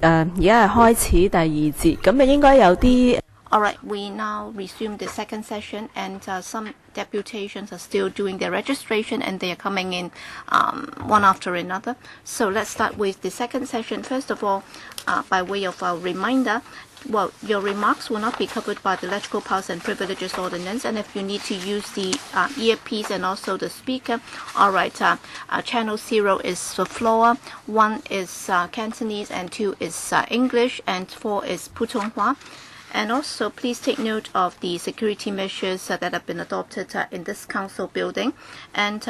開始第二節，咁就應該有啲。All right, we now resume the second session, and some deputations are still doing their registration, and they are coming in one after another. So let's start with the second session. First of all, by way of a reminder, well, your remarks will not be covered by the Electrical Powers and Privileges Ordinance, and if you need to use the earpiece and also the speaker, all right, channel 0 is for floor, 1 is Cantonese, and 2 is English, and 4 is Putonghua. And also, please take note of the security measures that have been adopted in this council building. And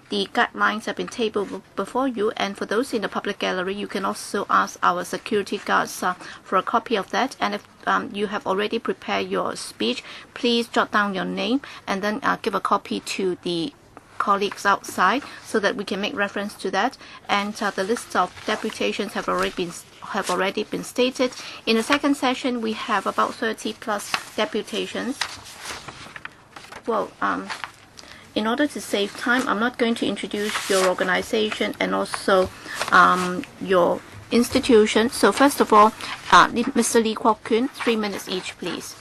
the guidelines have been tabled before you. And for those in the public gallery, you can also ask our security guards for a copy of that. And if you have already prepared your speech, please jot down your name and then give a copy to the colleagues outside so that we can make reference to that. And the list of deputations have already been stated. In the second session, we have about 30 plus deputations. Well, in order to save time, I'm not going to introduce your organization and also your institution. So first of all, Mr. Lee Chuk Yuen, 3 minutes each, please.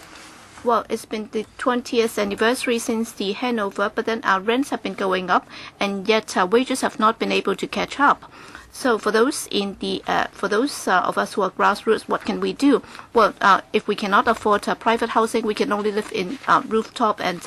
Well, it's been the 20th anniversary since the handover, but then our rents have been going up, and yet wages have not been able to catch up. So for those of us who are grassroots, what can we do? Well, if we cannot afford private housing, we can only live in rooftop and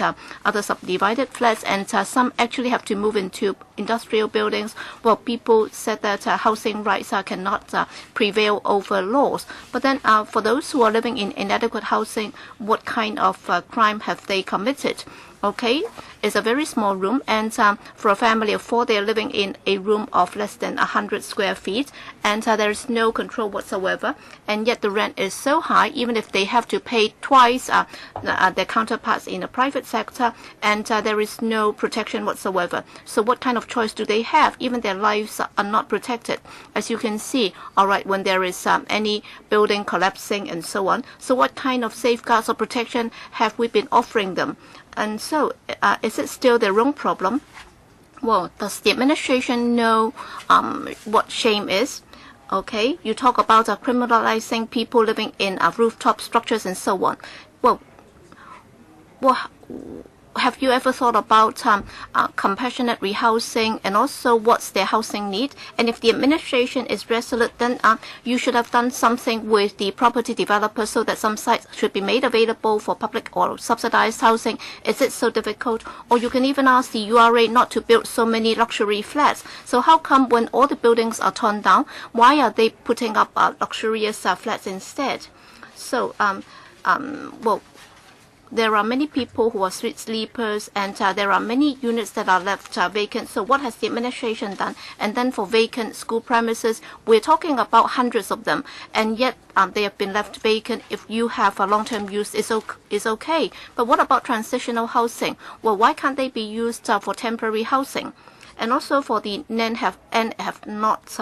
other subdivided flats, and some actually have to move into industrial buildings. Well, people said that housing rights cannot prevail over laws. But then for those who are living in inadequate housing, what kind of crime have they committed? Okay, it's a very small room, and for a family of 4, they are living in a room of less than 100 square feet, and there is no control whatsoever, and yet the rent is so high, even if they have to pay twice their counterparts in the private sector, and there is no protection whatsoever. So what kind of choice do they have? Even their lives are not protected. As you can see, all right, when there is any building collapsing and so on. So what kind of safeguards or protection have we been offering them? And so, is it still their own problem? Well, does the administration know what shame is? Okay, you talk about criminalizing people living in rooftop structures and so on. Well, have you ever thought about compassionate rehousing and also what's their housing need? And if the administration is resolute, then you should have done something with the property developers so that some sites should be made available for public or subsidized housing. Is it so difficult? Or you can even ask the URA not to build so many luxury flats. So how come when all the buildings are torn down, why are they putting up luxurious flats instead? So, well, there are many people who are street sleepers, and there are many units that are left vacant. So what has the administration done? And then for vacant school premises, we're talking about hundreds of them, and yet they have been left vacant. If you have a long-term use, it's okay. But what about transitional housing? Well, why can't they be used for temporary housing? And also for the have not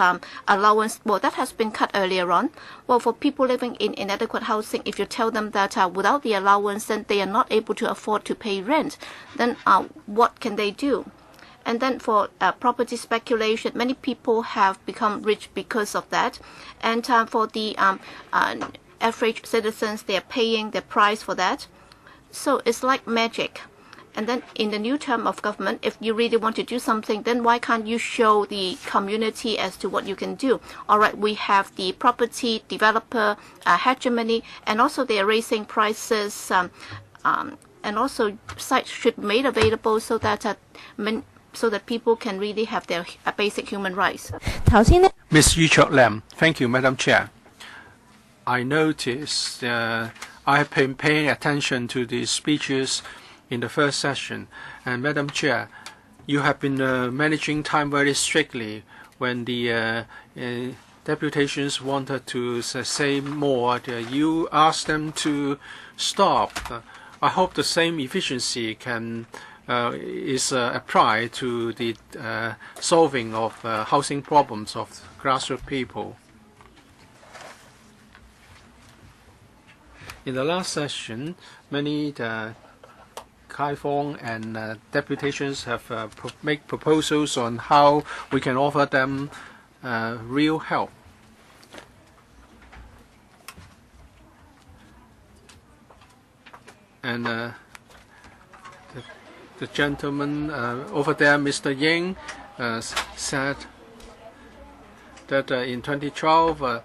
allowance, well, that has been cut earlier on. Well, for people living in inadequate housing, if you tell them that without the allowance, then they are not able to afford to pay rent, then what can they do? And then for property speculation, many people have become rich because of that. And for the average citizens, they are paying the price for that. So it's like magic. And then in the new term of government, if you really want to do something, then why can't you show the community as to what you can do? All right, we have the property developer hegemony, and also they are raising prices, and also sites should be made available so that people can really have their basic human rights. Ms. Yu Chok Lam, thank you, Madam Chair. I noticed I have been paying attention to the speeches in the first session, and Madam Chair, you have been managing time very strictly. When the deputations wanted to say more, you asked them to stop. I hope the same efficiency is applied to the solving of housing problems of grassroots people. In the last session, many Kai Fong and deputations have made proposals on how we can offer them real help. And the gentleman over there, Mr. Ying, said that in 2012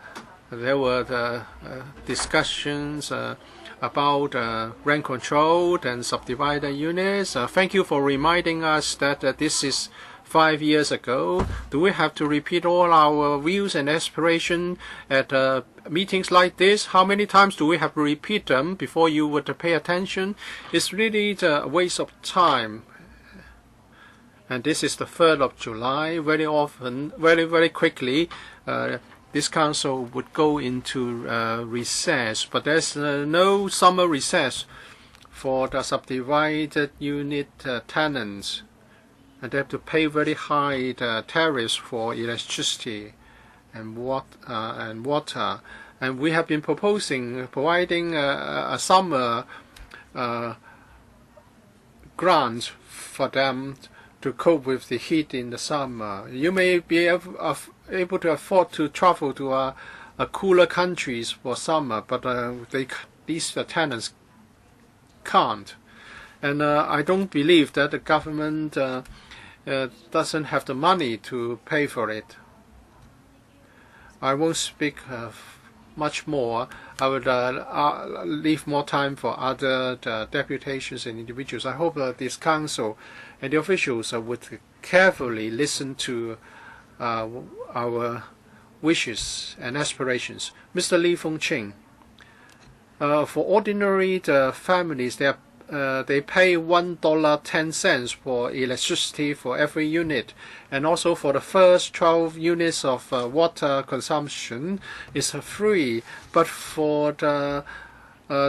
there were the discussions about rent control and subdivided units. Thank you for reminding us that this is 5 years ago. Do we have to repeat all our views and aspirations at meetings like this? How many times do we have to repeat them before you would pay attention? It's really a waste of time. And this is the 3rd of July. Very often, very quickly, this council would go into recess. But there's no summer recess for the subdivided unit tenants. And they have to pay very high tariffs for electricity and water. And we have been providing a summer grant for them to cope with the heat in the summer. You may be able to afford to travel to a cooler countries for summer, but these tenants can't. And I don't believe that the government doesn't have the money to pay for it. I won't speak much more. I would leave more time for other deputations and individuals. I hope that this council and the officials would carefully listen to our wishes and aspirations. Mr. Lee Feng Ching, for ordinary families, they pay $1.10 for electricity for every unit, and also for the first 12 units of water consumption is free. But for the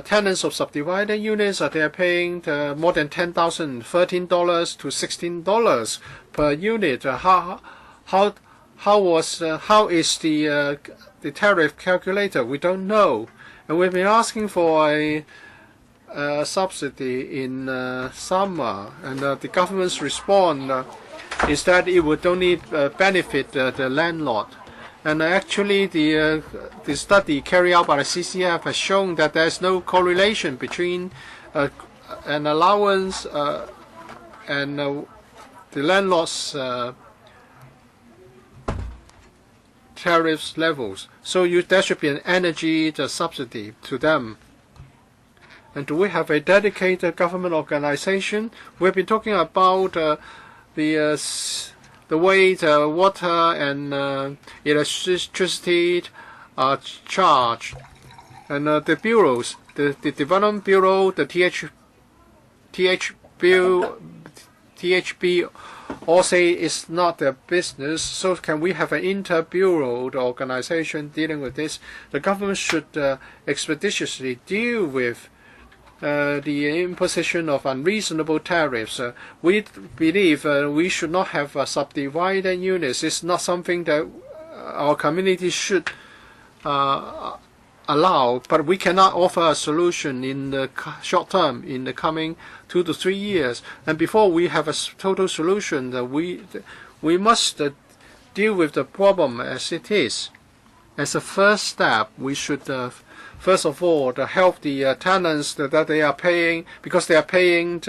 tenants of subdivided units, they are paying more than $10,000, $13 to $16 per unit. How is the tariff calculator? We don't know, and we've been asking for a subsidy in summer, and the government's response is that it would only benefit the landlord. And actually, the study carried out by the CCF has shown that there is no correlation between an allowance and the landlord's tariffs levels. So there should be an energy subsidy to them. And do we have a dedicated government organization? We've been talking about the way the water and electricity are charged. And the bureaus, the Development Bureau, the THB all say it's not their business. So can we have an inter-bureau organization dealing with this? The government should expeditiously deal with the imposition of unreasonable tariffs. We believe we should not have subdivided units. It's not something that our community should allow, but we cannot offer a solution in the short term, in the coming 2 to 3 years. And before we have a total solution, we must deal with the problem as it is. As a first step, we should first of all help the tenants that they are paying, because they are paying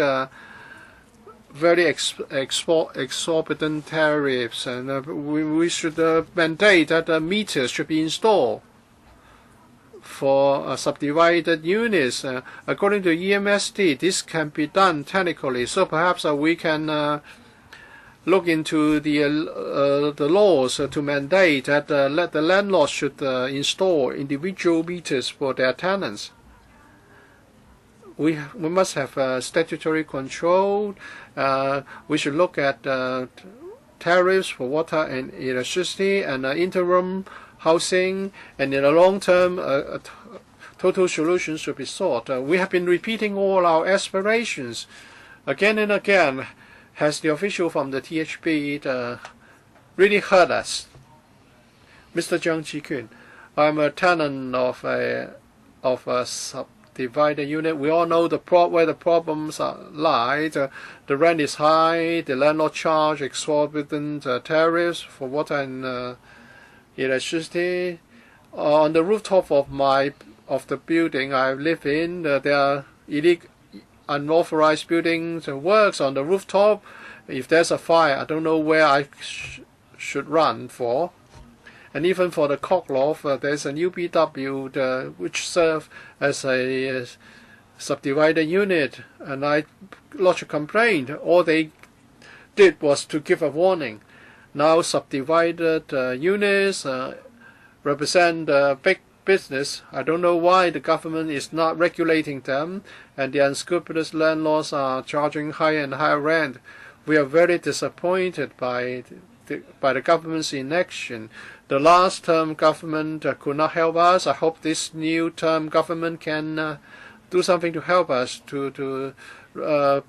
very exorbitant tariffs, and we should mandate that meters should be installed for subdivided units. According to EMSD, this can be done technically, so perhaps we can look into the laws to mandate that let the landlord should install individual meters for their tenants. We must have statutory control. We should look at tariffs for water and electricity and interim housing, and in the long term, total solutions should be sought. We have been repeating all our aspirations again and again. Has the official from the THB really heard us? Mr. Zhang Chuk, I'm a tenant of a subdivided unit. We all know where the problems lie. The rent is high. The landlord charge exorbitant tariffs for water and electricity. On the rooftop of the building I live in, there are unauthorized buildings and works on the rooftop. If there's a fire, I don't know where I should run for. And even for the cock loft, there's a new BW which serves as a subdivided unit, and I lodged a complaint. All they did was to give a warning. Now subdivided units represent big business. I don't know why the government is not regulating them, and the unscrupulous landlords are charging higher and higher rent. We are very disappointed by the government's inaction. The last term government could not help us. I hope this new term government can do something to help us to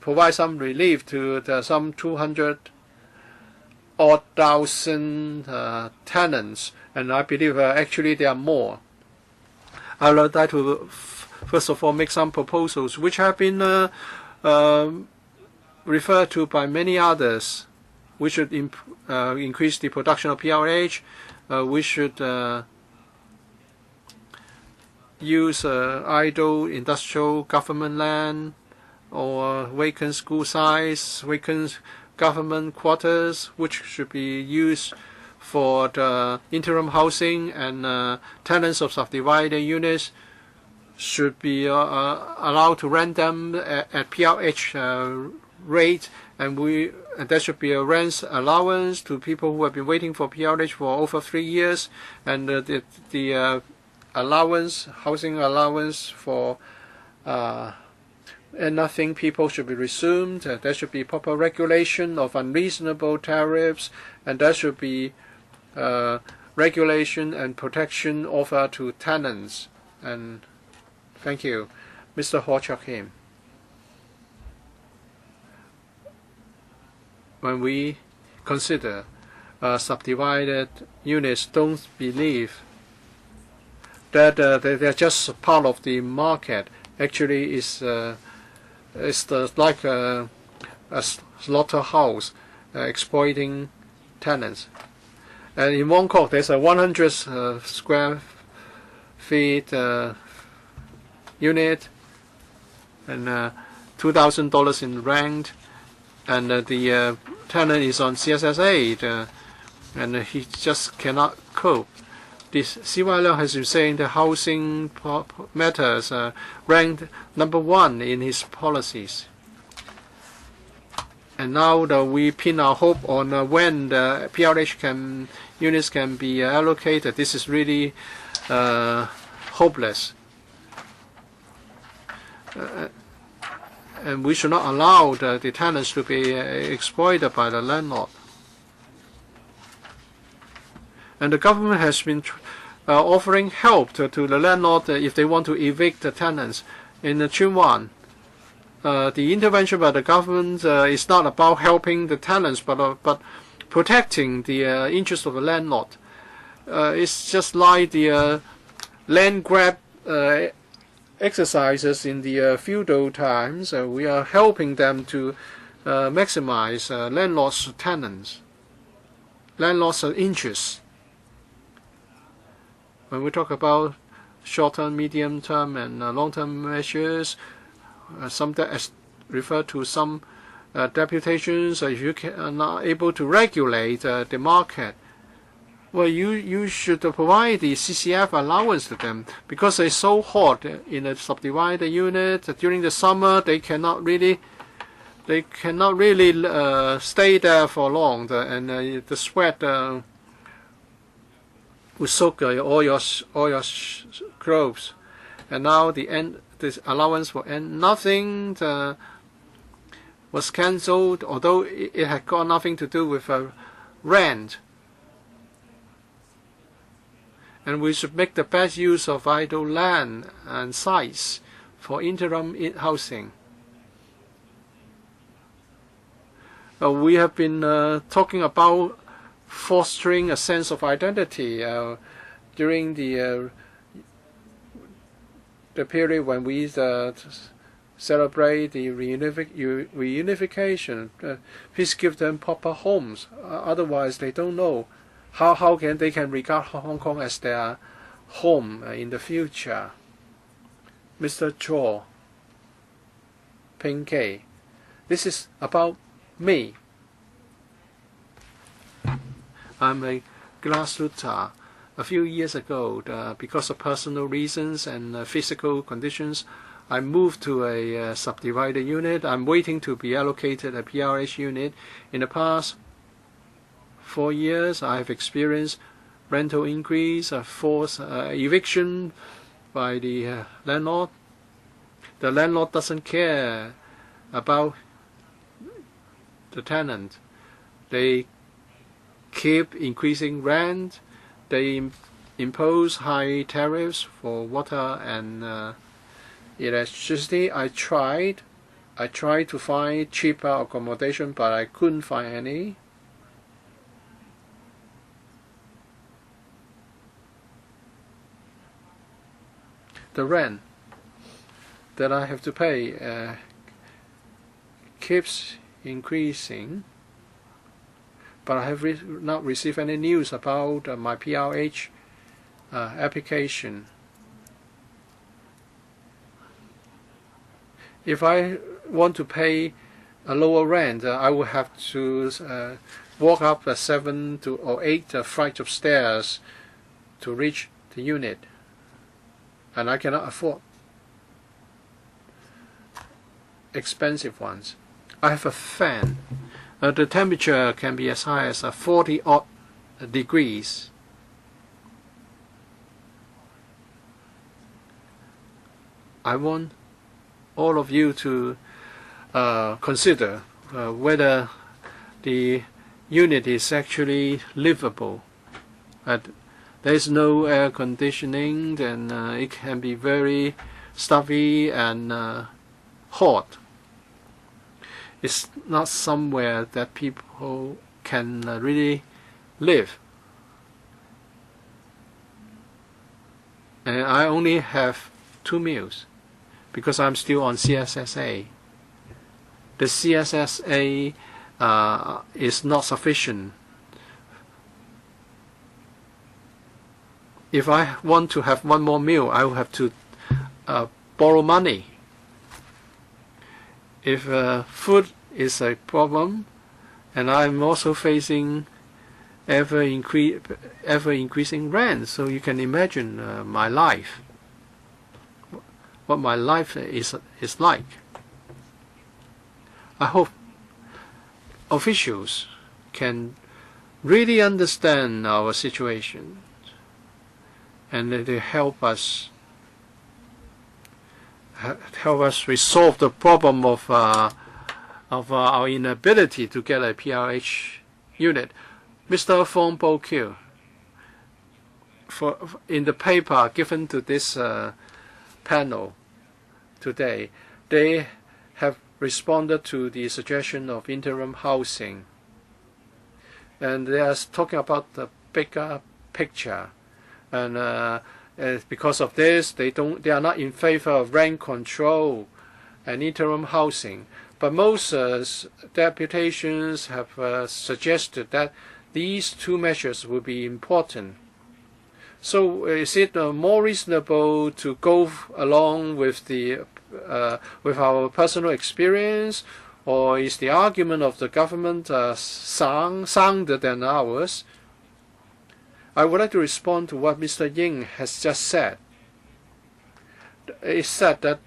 provide some relief to some 200,000 tenants, and I believe actually there are more. I would like to first of all make some proposals which have been referred to by many others. We should increase the production of PLH. We should use idle industrial government land or vacant school sites, vacant government quarters, which should be used for the interim housing, and tenants of subdivided units should be allowed to rent them at PLH rate, and there should be a rent allowance to people who have been waiting for PLH for over 3 years, and the housing allowance for nothing people should be resumed. There should be proper regulation of unreasonable tariffs, and there should be regulation and protection offered to tenants. And thank you. Mr. Chuk Yuen. When we consider subdivided units, don't believe that they're just part of the market. Actually, it's like a slaughterhouse exploiting tenants. And in Wong, there's a 100 square feet unit and $2,000 in rent, and the tenant is on CSS 8, and he just cannot cope. This C.Y. Leung has been saying the housing matters ranked #1 in his policies. And now we pin our hope on when the PLH units can be allocated. This is really hopeless. And we should not allow the tenants to be exploited by the landlord. And the government has been offering help to the landlord if they want to evict the tenants. In Chuk Yuen, the intervention by the government is not about helping the tenants, but protecting the interest of the landlord. It's just like the land grab exercises in the feudal times. We are helping them to maximize landlords' interests. When we talk about short-term, medium-term, and long-term measures, some that refer to some deputations, if you are not able to regulate the market, well, you should provide the CCF allowance to them, because they're so hot in a subdivided unit. During the summer, they cannot really stay there for long, and the sweat will soak all your clothes. And now this allowance will end. Nothing was cancelled, although it had got nothing to do with rent. And we should make the best use of idle land and sites for interim housing. We have been talking about fostering a sense of identity during the period when we celebrate the reunification. Please give them proper homes. Otherwise, they don't know how they can regard Hong Kong as their home in the future. Mr. Cho. paying K. This is about me. I'm a glassrooter. A few years ago, because of personal reasons and physical conditions, I moved to a subdivided unit. I'm waiting to be allocated a PRH unit. In the past 4 years, I have experienced rental increase, forced eviction by the landlord. The landlord doesn't care about the tenant. They keep increasing rent. They impose high tariffs for water and electricity. I tried to find cheaper accommodation, but I couldn't find any. The rent that I have to pay keeps increasing, but I have not received any news about my PRH application. If I want to pay a lower rent, I will have to walk up a 7 or 8 flights of stairs to reach the unit, and I cannot afford expensive ones. I have a fan. The temperature can be as high as 40-odd degrees. I want all of you to consider whether the unit is actually livable. There is no air conditioning, then it can be very stuffy and hot. It's not somewhere that people can really live. And I only have 2 meals because I'm still on CSSA. The CSSA is not sufficient. If I want to have 1 more meal, I will have to borrow money. If food is a problem, and I'm also facing ever increasing rent, so you can imagine my life, what my life is like. I hope officials can really understand our situation and that they help us resolve the problem of our inability to get a PRH unit. Mr. Fong Bo Q, in the paper given to this panel today, they have responded to the suggestion of interim housing, and they are talking about the bigger picture. And because of this, they are not in favor of rent control and interim housing. But most deputations have suggested that these 2 measures will be important. So is it more reasonable to go along with with our personal experience, or is the argument of the government sounder than ours? I would like to respond to what Mr. Ying has just said. It said that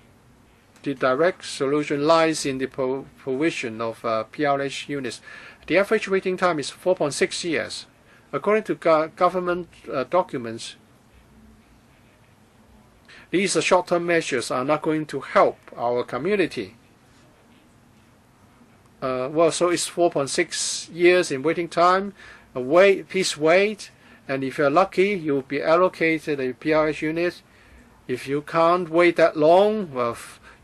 the direct solution lies in the provision of PRH units. The average waiting time is 4.6 years. According to government documents, these short-term measures are not going to help our community. Well, so it's 4.6 years in waiting time. Please wait, and if you're lucky, you'll be allocated a PRH unit. If you can't wait that long, well,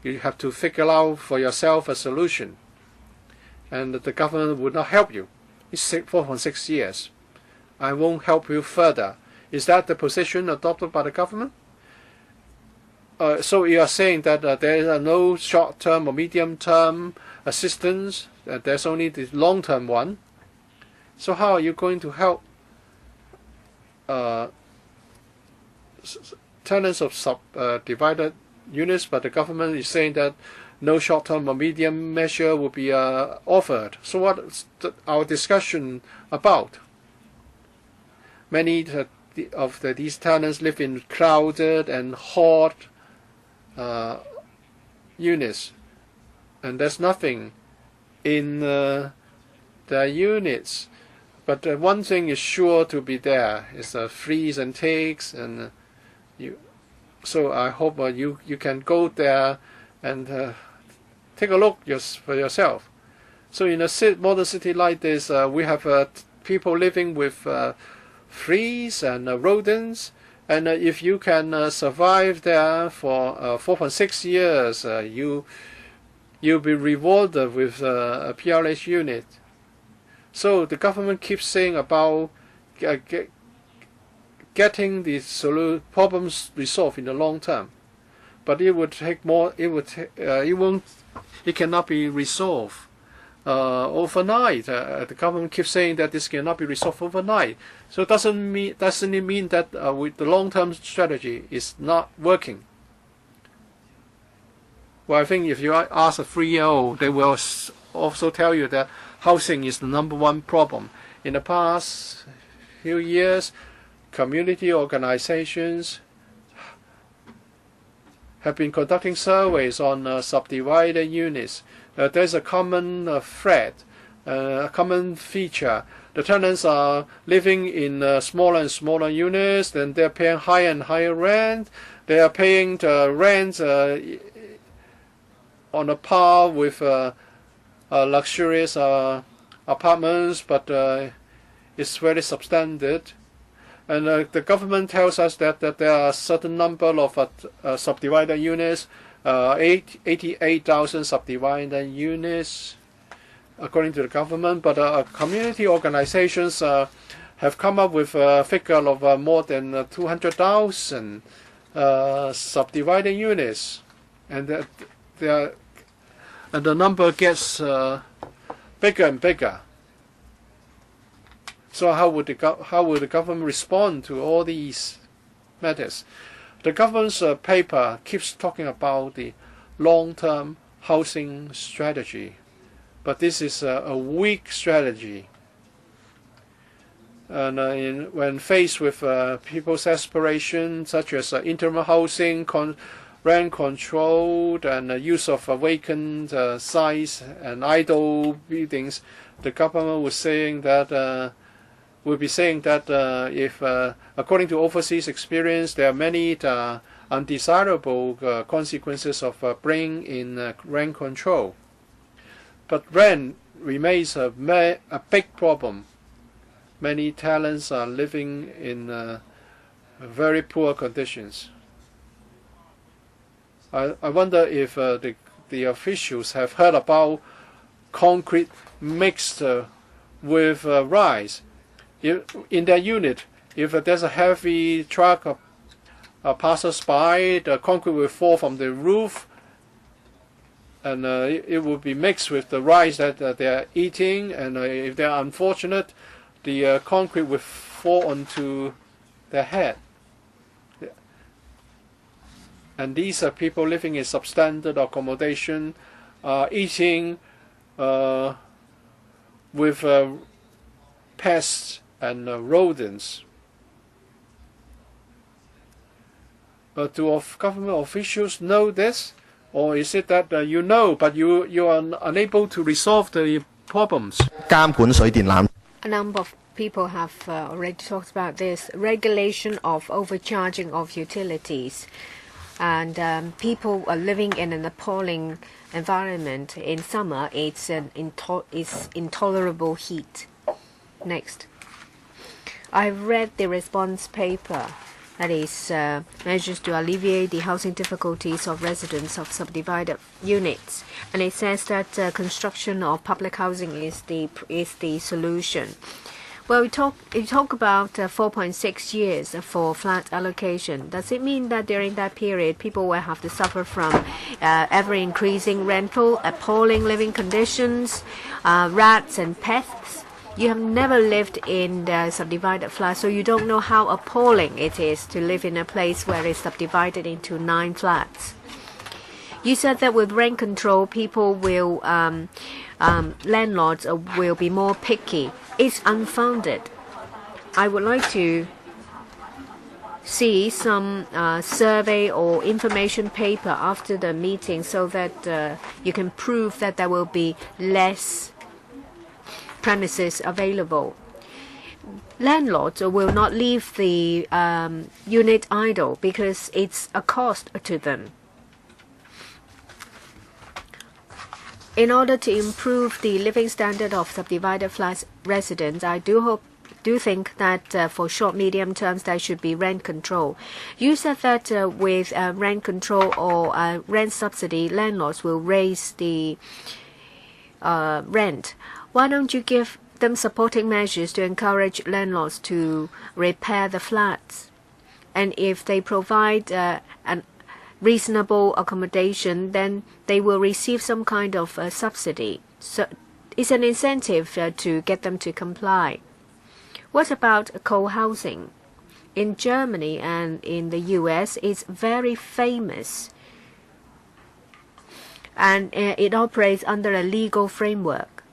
you have to figure out for yourself a solution, and the government would not help you. It's 4.6 years. I won't help you further. Is that the position adopted by the government? So you are saying that there are no short-term or medium-term assistance, there's only the long-term one. So how are you going to help tenants of subdivided units, but the government is saying that no short-term or medium measure will be offered. So what's our discussion about? Many of these tenants live in crowded and hot units, and there's nothing in their units. But one thing is sure to be there is freeze and takes, and so I hope you can go there and take a look for yourself. So in a modern city like this, we have people living with fleas and rodents, and if you can survive there for 4.6 years, you'll be rewarded with a PRH unit. So the government keeps saying about getting the problems resolved in the long term, but it would take more. It cannot be resolved overnight. The government keeps saying that this cannot be resolved overnight. So doesn't it mean that with the long-term strategy is not working? Well, I think if you ask a 3-year-old, they will also tell you that housing is the #1 problem. In the past few years, community organizations have been conducting surveys on subdivided units. There's a common thread, a common feature. The tenants are living in smaller and smaller units, then they're paying higher and higher rent. They are paying the rent on a par with luxurious apartments, but it's very substandard. And the government tells us that there are a certain number of subdivided units, 88,000 subdivided units, according to the government. But community organizations have come up with a figure of more than 200,000 subdivided units, and the number gets bigger and bigger. So how would the government respond to all these matters? The government's paper keeps talking about the long-term housing strategy, but this is a weak strategy. And when faced with people's aspirations, such as interim housing, rent controlled, and use of vacant sites and idle buildings, the government was saying that. Will be saying that if, according to overseas experience, there are many undesirable consequences of bringing in rent control. But rent remains a big problem. Many tenants are living in very poor conditions. I wonder if the officials have heard about concrete mixed with rice. In their unit, if there's a heavy truck passes by, the concrete will fall from the roof, and it will be mixed with the rice that they are eating. And if they are unfortunate, the concrete will fall onto their head. And these are people living in substandard accommodation, eating with pests and rodents. But do government officials know this, or is it that you know but you are unable to resolve the problems? A number of people have already talked about this regulation of overcharging of utilities, and people are living in an appalling environment. In summer, it's intolerable heat. Next. I've read the response paper, that is measures to alleviate the housing difficulties of residents of subdivided units, and it says that construction of public housing is the solution. Well, we talk about 4.6 years for flat allocation. Does it mean that during that period people will have to suffer from ever-increasing rental, appalling living conditions, rats and pests? You have never lived in the subdivided flat, so you don't know how appalling it is to live in a place where it's subdivided into 9 flats. You said that with rent control, people will, landlords will be more picky. It's unfounded. I would like to see some survey or information paper after the meeting so that you can prove that there will be less premises available. Landlords will not leave the unit idle because it's a cost to them. In order to improve the living standard of subdivided flats residents, I do think that for short medium terms there should be rent control. You said that with rent control or rent subsidy, landlords will raise the rent. Why don't you give them supporting measures to encourage landlords to repair the flats? And if they provide an reasonable accommodation, then they will receive some kind of subsidy. So it's an incentive to get them to comply. What about co-housing? In Germany and in the US, it's very famous. And it operates under a legal framework.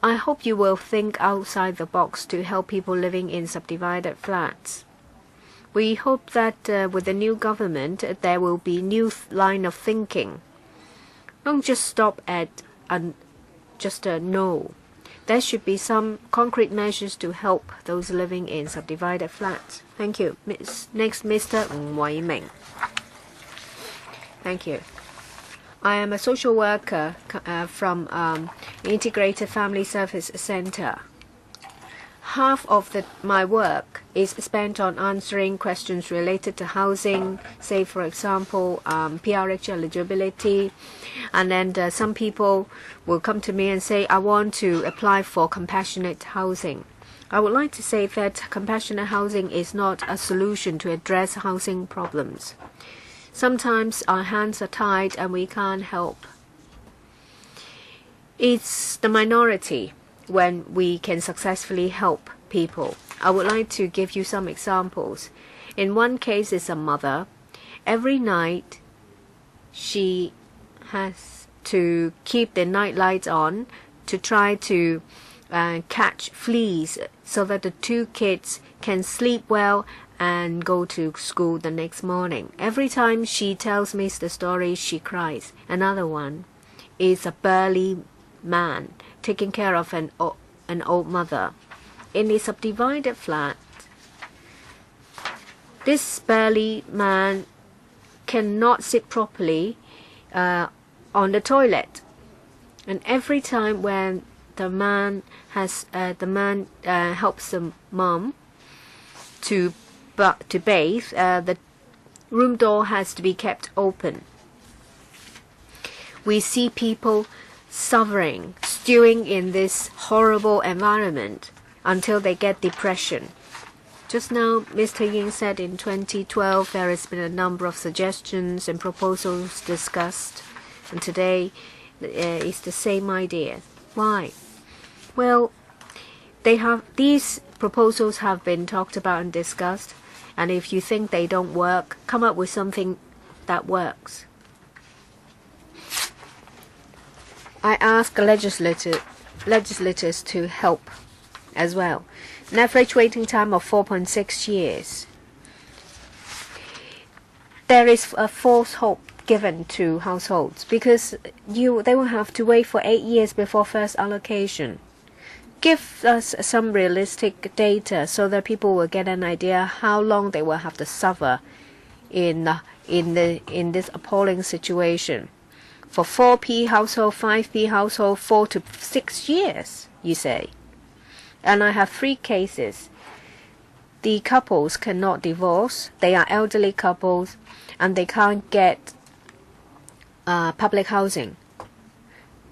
I hope you will think outside the box to help people living in subdivided flats. We hope that with the new government, there will be new line of thinking. Don't just stop at just a no. There should be some concrete measures to help those living in subdivided flats. Thank you. Next, Mr. Wei Ming. Thank you. I am a social worker from Integrated Family Service Center. Half of my work is spent on answering questions related to housing, say for example PRH eligibility, and then some people will come to me and say, I want to apply for compassionate housing. I would like to say that compassionate housing is not a solution to address housing problems. Sometimes our hands are tied and we can't help. It's the minority when we can successfully help people. I would like to give you some examples. In one case, it's a mother. Every night, she has to keep the night lights on to try to catch fleas so that the two kids can sleep well and go to school the next morning. Every time she tells me the story, she cries. Another one is a burly man taking care of an old mother. In a subdivided flat, this burly man cannot sit properly on the toilet, and every time when the man helps the mom to bathe, the room door has to be kept open. We see people suffering, stewing in this horrible environment until they get depression. Just now, Mr. Ying said in 2012 there has been a number of suggestions and proposals discussed, and today it's the same idea. Why? Well, these proposals have been talked about and discussed, and if you think they don't work, come up with something that works. I ask legislators to help as well. An average waiting time of 4.6 years. There is a false hope given to households because they will have to wait for 8 years before first allocation. Give us some realistic data so that people will get an idea how long they will have to suffer in this appalling situation. For 4P household, 5P household, 4 to 6 years, you say. And I have 3 cases. The couples cannot divorce. They are elderly couples, and they can't get public housing.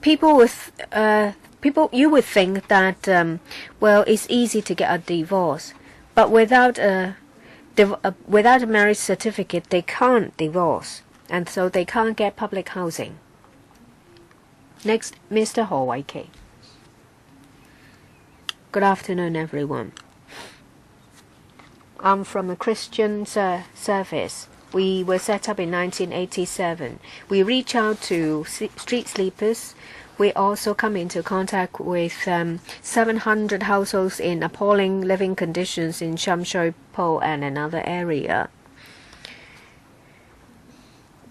You would think that well, it's easy to get a divorce, but without a marriage certificate, they can't divorce, and so they can't get public housing. Next, Mr. Ho Wai-Kei. Good afternoon, everyone. I'm from a Christian service. We were set up in 1987. We reach out to street sleepers. We also come into contact with 700 households in appalling living conditions in Sham Shui Po and another area.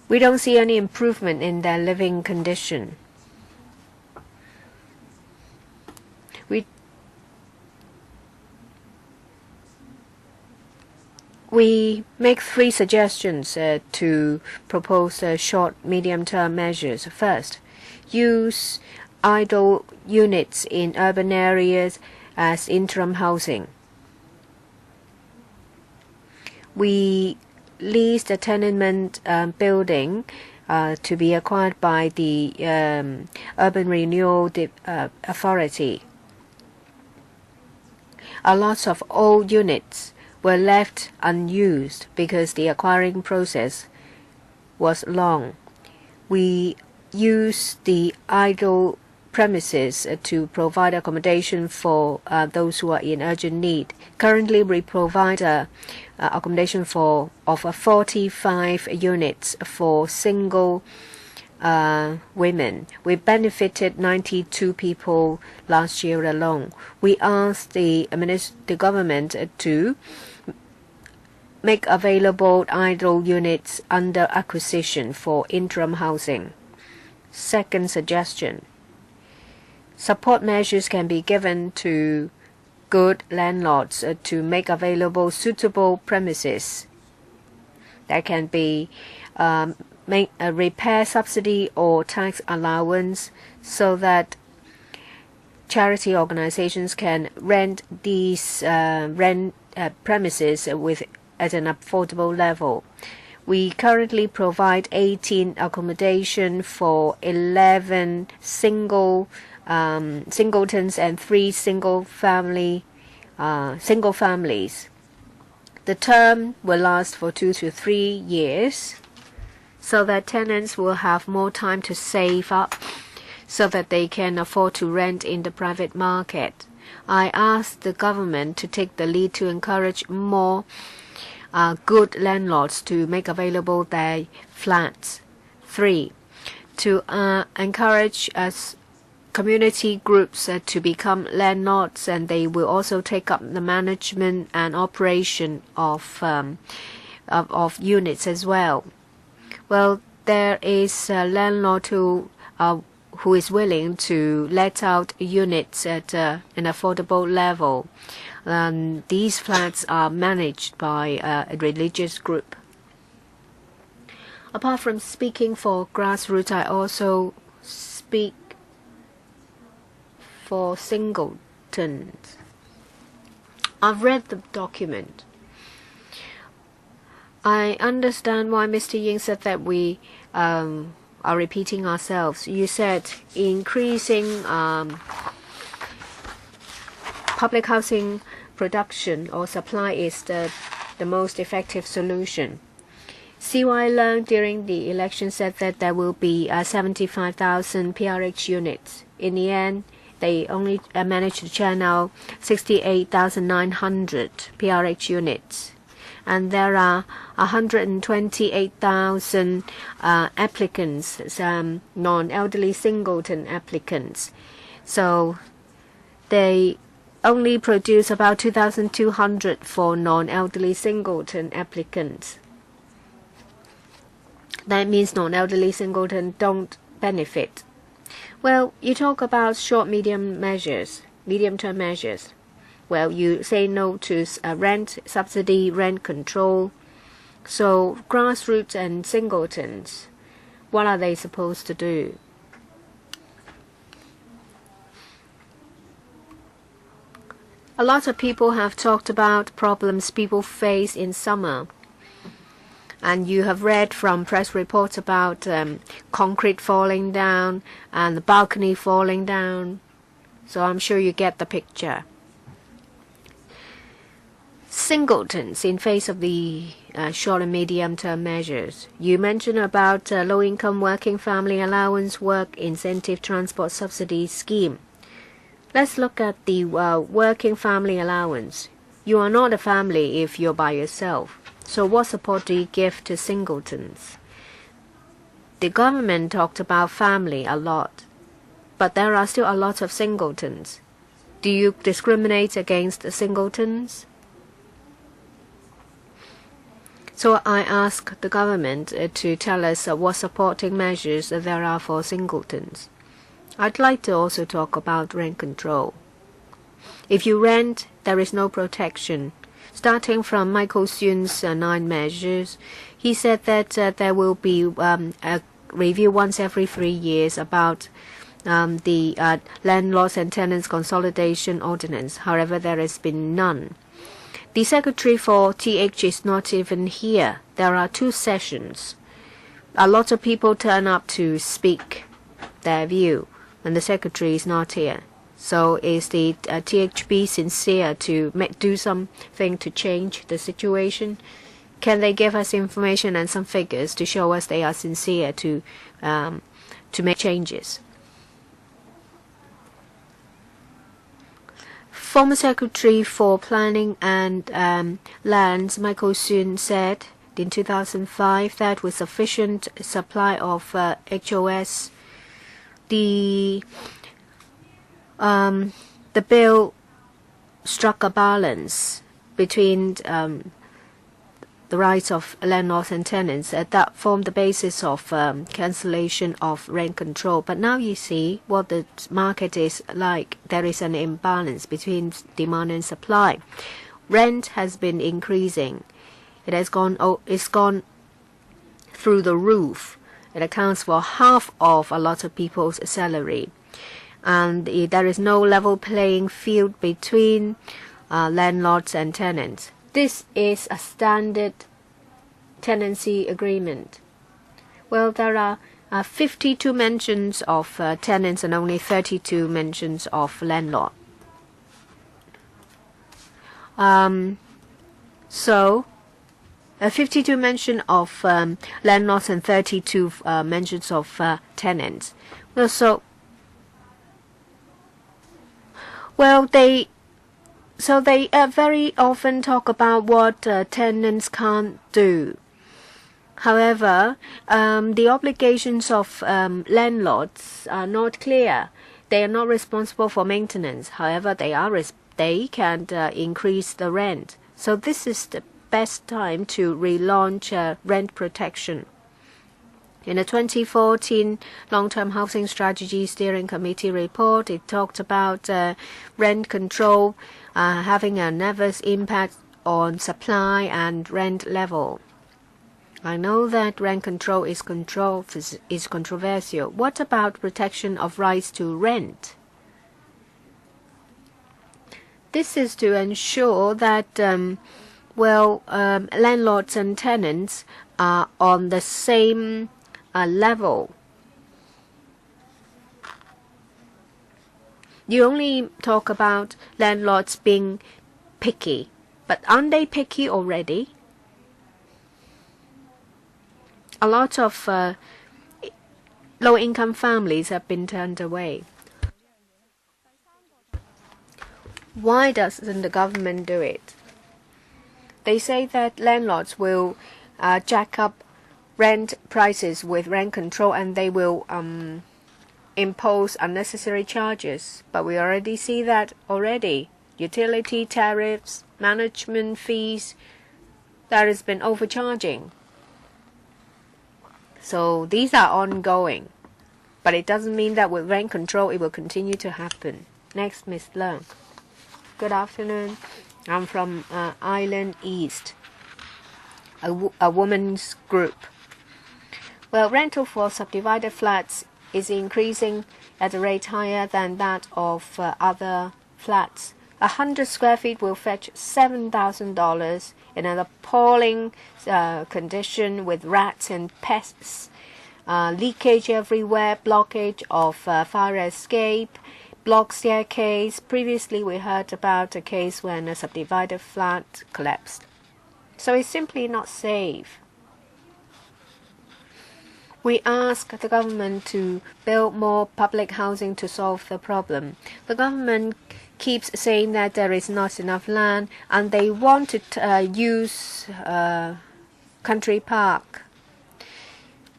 We don't see any improvement in their living condition. We make 3 suggestions to propose short, medium-term measures. First, use idle units in urban areas as interim housing. We lease the tenement building to be acquired by the Urban Renewal Authority. A lot of old units were left unused because the acquiring process was long. We use the idle premises to provide accommodation for those who are in urgent need. Currently, we provide accommodation of 45 units for single women. We benefited 92 people last year alone. We asked the government to make available idle units under acquisition for interim housing. Second suggestion, support measures can be given to good landlords to make available suitable premises. There can be make a repair subsidy or tax allowance so that charity organizations can rent these premises at an affordable level. We currently provide 18 accommodation for 11 singletons and 3 single families. The term will last for 2 to 3 years, so that tenants will have more time to save up, so that they can afford to rent in the private market. I asked the government to take the lead to encourage more good landlords to make available their flats. 3, to encourage community groups to become landlords, and they will also take up the management and operation of units as well. Well, there is a landlord who is willing to let out units at an affordable level. These flats are managed by a religious group. Apart from speaking for grassroots, I also speak for singletons. I've read the document. I understand why Mr. Ying said that we are repeating ourselves. You said increasing public housing production or supply is the most effective solution. CY Leung during the election said that there will be 75,000 PRH units. In the end, they only managed to churn out 68,900 PRH units. And there are 128,000 applicants, non-elderly singleton applicants. So they only produce about 2,200 for non-elderly singleton applicants. That means non-elderly singleton don't benefit. Well, you talk about short, medium-term measures. Well, you say no to rent subsidy, rent control. So grassroots and singletons, what are they supposed to do? A lot of people have talked about problems people face in summer. And you have read from press reports about concrete falling down and the balcony falling down. So I'm sure you get the picture. Singletons in face of the short and medium-term measures. You mentioned about low-income working family allowance work incentive transport subsidy scheme. Let's look at the working family allowance. You are not a family if you're by yourself. So what support do you give to singletons? The government talked about family a lot, but there are still a lot of singletons. Do you discriminate against the singletons? So I ask the government to tell us what supporting measures there are for singletons. I'd like to also talk about rent control. If you rent, there is no protection. Starting from Michael Yuen's 9 measures, he said that there will be a review once every 3 years about the Landlords and Tenants Consolidation Ordinance. However, there has been none. The secretary for TH is not even here. There are 2 sessions. A lot of people turn up to speak their view, and the secretary is not here. So is the THB sincere to do something to change the situation? Can they give us information and some figures to show us they are sincere to make changes? Former Secretary for Planning and Lands, Michael Yuen, said in 2005 that with sufficient supply of HOS, the bill struck a balance between the rights of landlords and tenants that formed the basis of cancellation of rent control. But now you see what the market is like. There is an imbalance between demand and supply. Rent has been increasing. It's gone through the roof. It accounts for half of a lot of people's salary. And there is no level playing field between landlords and tenants. This is a standard tenancy agreement. Well, there are 52 mentions of tenants and only 32 mentions of landlord. So, 52 mention of landlords and 32 mentions of tenants. So they very often talk about what tenants can't do. However, the obligations of landlords are not clear. They are not responsible for maintenance. However, they can increase the rent. So this is the best time to relaunch rent protection. In the 2014 Long-Term Housing Strategy Steering Committee report, it talked about rent control having an adverse impact on supply and rent level. I know that rent control is controversial. What about protection of rights to rent? This is to ensure that landlords and tenants are on the same level. You only talk about landlords being picky, but aren't they picky already? A lot of low-income families have been turned away. Why doesn't the government do it? They say that landlords will jack up rent prices with rent control and they will impose unnecessary charges. But we already see that already. Utility tariffs, management fees, there has been overcharging. So these are ongoing. But it doesn't mean that with rent control it will continue to happen. Next, Ms. Leung. Good afternoon. I'm from Island East, a women's group. Well, rental for subdivided flats is increasing at a rate higher than that of other flats. 100 square feet will fetch $7,000 in an appalling condition with rats and pests, leakage everywhere, blockage of fire escape, block staircase. Previously, we heard about a case when a subdivided flat collapsed. So it's simply not safe. We ask the government to build more public housing to solve the problem. The government keeps saying that there is not enough land, and they want to use country park.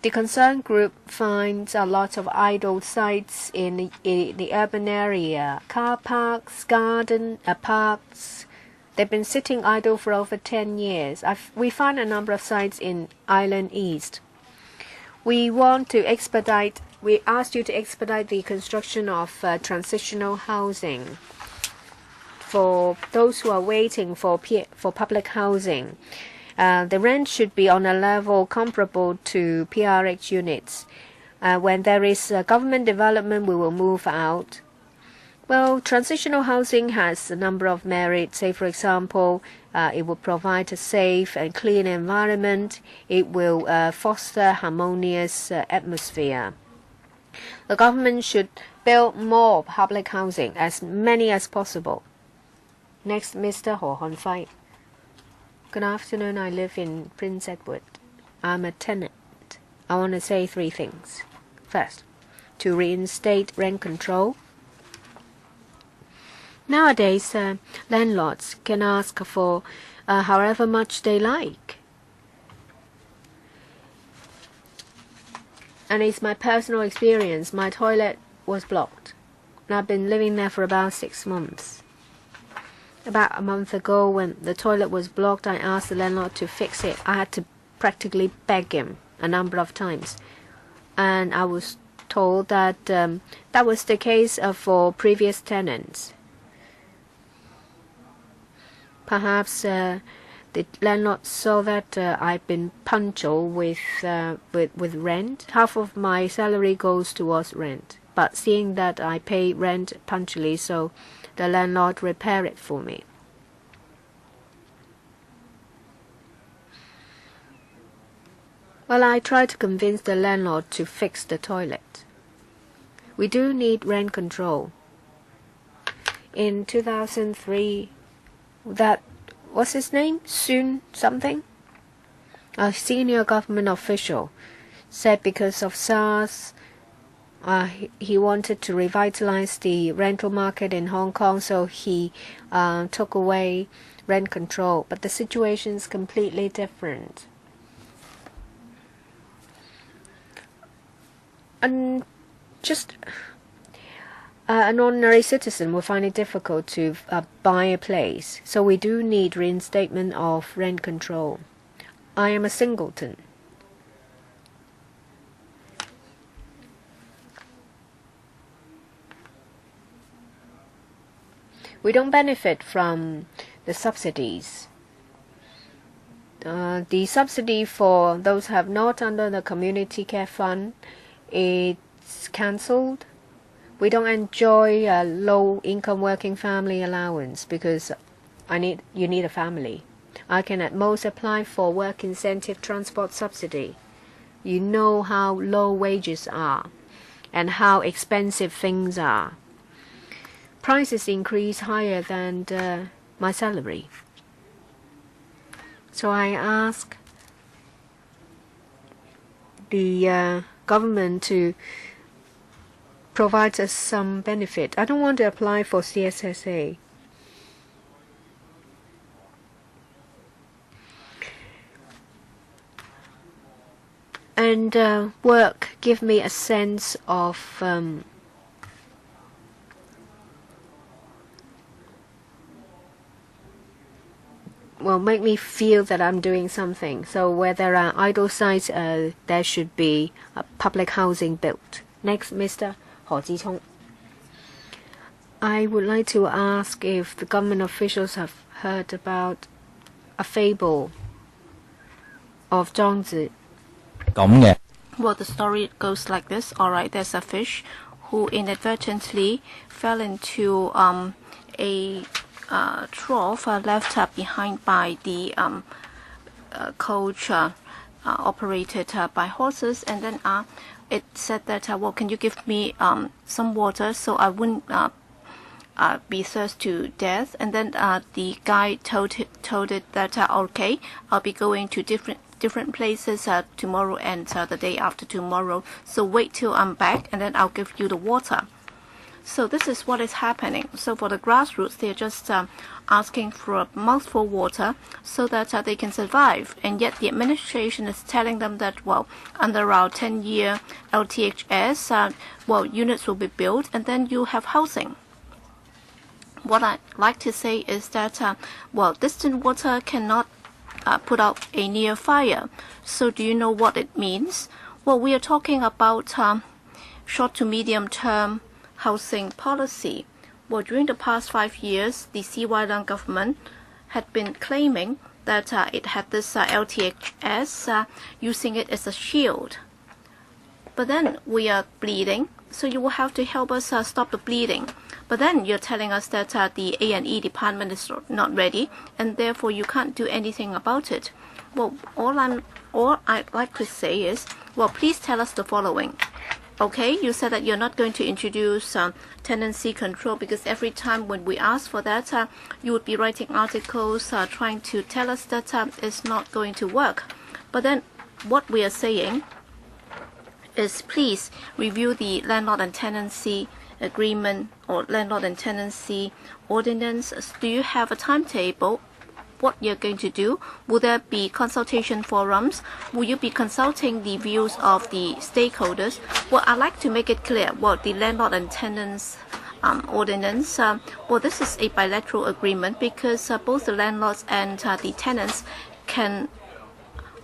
The concerned group finds a lot of idle sites in the urban area, car parks, garden parks. They've been sitting idle for over 10 years. We find a number of sites in Island East. We asked you to expedite the construction of transitional housing for those who are waiting for public housing. The rent should be on a level comparable to PRH units. When there is government development, we will move out. Well, transitional housing has a number of merits. Say, for example, it will provide a safe and clean environment. It will foster harmonious atmosphere. The government should build more public housing, as many as possible. Next, Mr. Ho Hon-fai. Good afternoon. I live in Prince Edward. I'm a tenant. I want to say 3 things. First, to reinstate rent control. Nowadays, landlords can ask for however much they like. And it's my personal experience. My toilet was blocked. And I've been living there for about 6 months. About a month ago, when the toilet was blocked, I asked the landlord to fix it. I had to practically beg him a number of times. And I was told that that was the case for previous tenants. Perhaps the landlord saw that I've been punctual with rent. Half of my salary goes towards rent. But seeing that I pay rent punctually, so the landlord repaired it for me. Well, I tried to convince the landlord to fix the toilet. We do need rent control. In 2003, what's his name? Soon something? A senior government official said because of SARS, he wanted to revitalize the rental market in Hong Kong, so he took away rent control. But the situation is completely different. And just an ordinary citizen will find it difficult to buy a place, so we do need reinstatement of rent control. I am a singleton. We don't benefit from the subsidies. The subsidy for those who have not under the community care fund, it's cancelled. We don't enjoy a low-income working family allowance because you need a family. I can at most apply for work incentive transport subsidy. You know how low wages are and how expensive things are. Prices increase higher than my salary. So I ask the government to provide us some benefit. I don't want to apply for CSSA. And work give me a sense of make me feel that I'm doing something. So where there are idle sites, there should be a public housing built. Next, Mr. Ho Ji-chung. I would like to ask if the government officials have heard about a fable of Zhuangzi. Well, the story goes like this. All right, there's a fish who inadvertently fell into a trough left behind by the coach operated by horses, and then it said that, well, can you give me some water so I wouldn't be thirsty to death? And then the guy told it that, okay, I'll be going to different places tomorrow and the day after tomorrow, so wait till I'm back and then I'll give you the water. So this is what is happening. So for the grassroots, they're just asking for a mouthful of water so that they can survive. And yet the administration is telling them that, well, under our 10-year LTHS, well, units will be built and then you have housing. What I'd like to say is that, well, distant water cannot put out a near fire. So do you know what it means? Well, we are talking about short to medium term housing policy. Well, during the past 5 years, the CY Leung government had been claiming that it had this LTHS, using it as a shield. But then we are bleeding, so you will have to help us stop the bleeding. But then you're telling us that the A&E department is not ready, and therefore you can't do anything about it. Well, all I'd like to say is, well, please tell us the following. Okay, you said that you're not going to introduce tenancy control because every time when we ask for that, you would be writing articles trying to tell us that it's not going to work. But then what we are saying is please review the landlord and tenancy agreement or landlord and tenancy ordinance. Do you have a timetable? What you're going to do? Will there be consultation forums? Will you be consulting the views of the stakeholders? Well, I'd like to make it clear. Well, the landlord and tenants ordinance, well, this is a bilateral agreement because both the landlords and the tenants can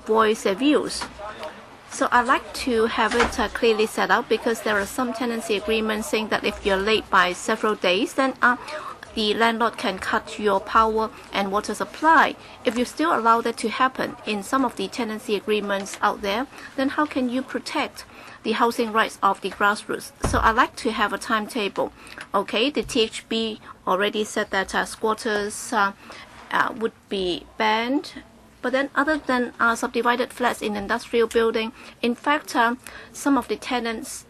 voice their views. So I'd like to have it clearly set out because there are some tenancy agreements saying that if you're late by several days, then the landlord can cut your power and water supply. If you still allow that to happen in some of the tenancy agreements out there, then how can you protect the housing rights of the grassroots? So I'd like to have a timetable. Okay, the THB already said that squatters would be banned. But then other than subdivided flats in industrial building, in fact, some of the tenants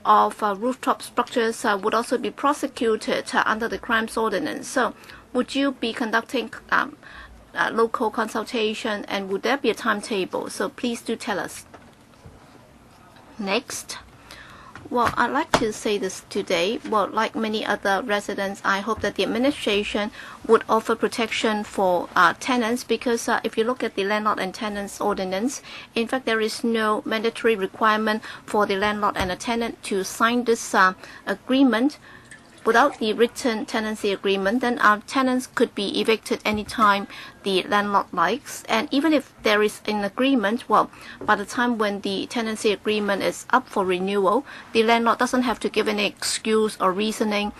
of rooftop structures would also be prosecuted under the crimes ordinance. So would you be conducting local consultation and would there be a timetable? So please do tell us. Next. Well, I'd like to say this today. Well, like many other residents, I hope that the administration would offer protection for tenants because if you look at the landlord and tenants ordinance, in fact, there is no mandatory requirement for the landlord and a tenant to sign this agreement. Without the written tenancy agreement, then our tenants could be evicted anytime the landlord likes. And even if there is an agreement, well, by the time when the tenancy agreement is up for renewal, the landlord doesn't have to give any excuse or reasoning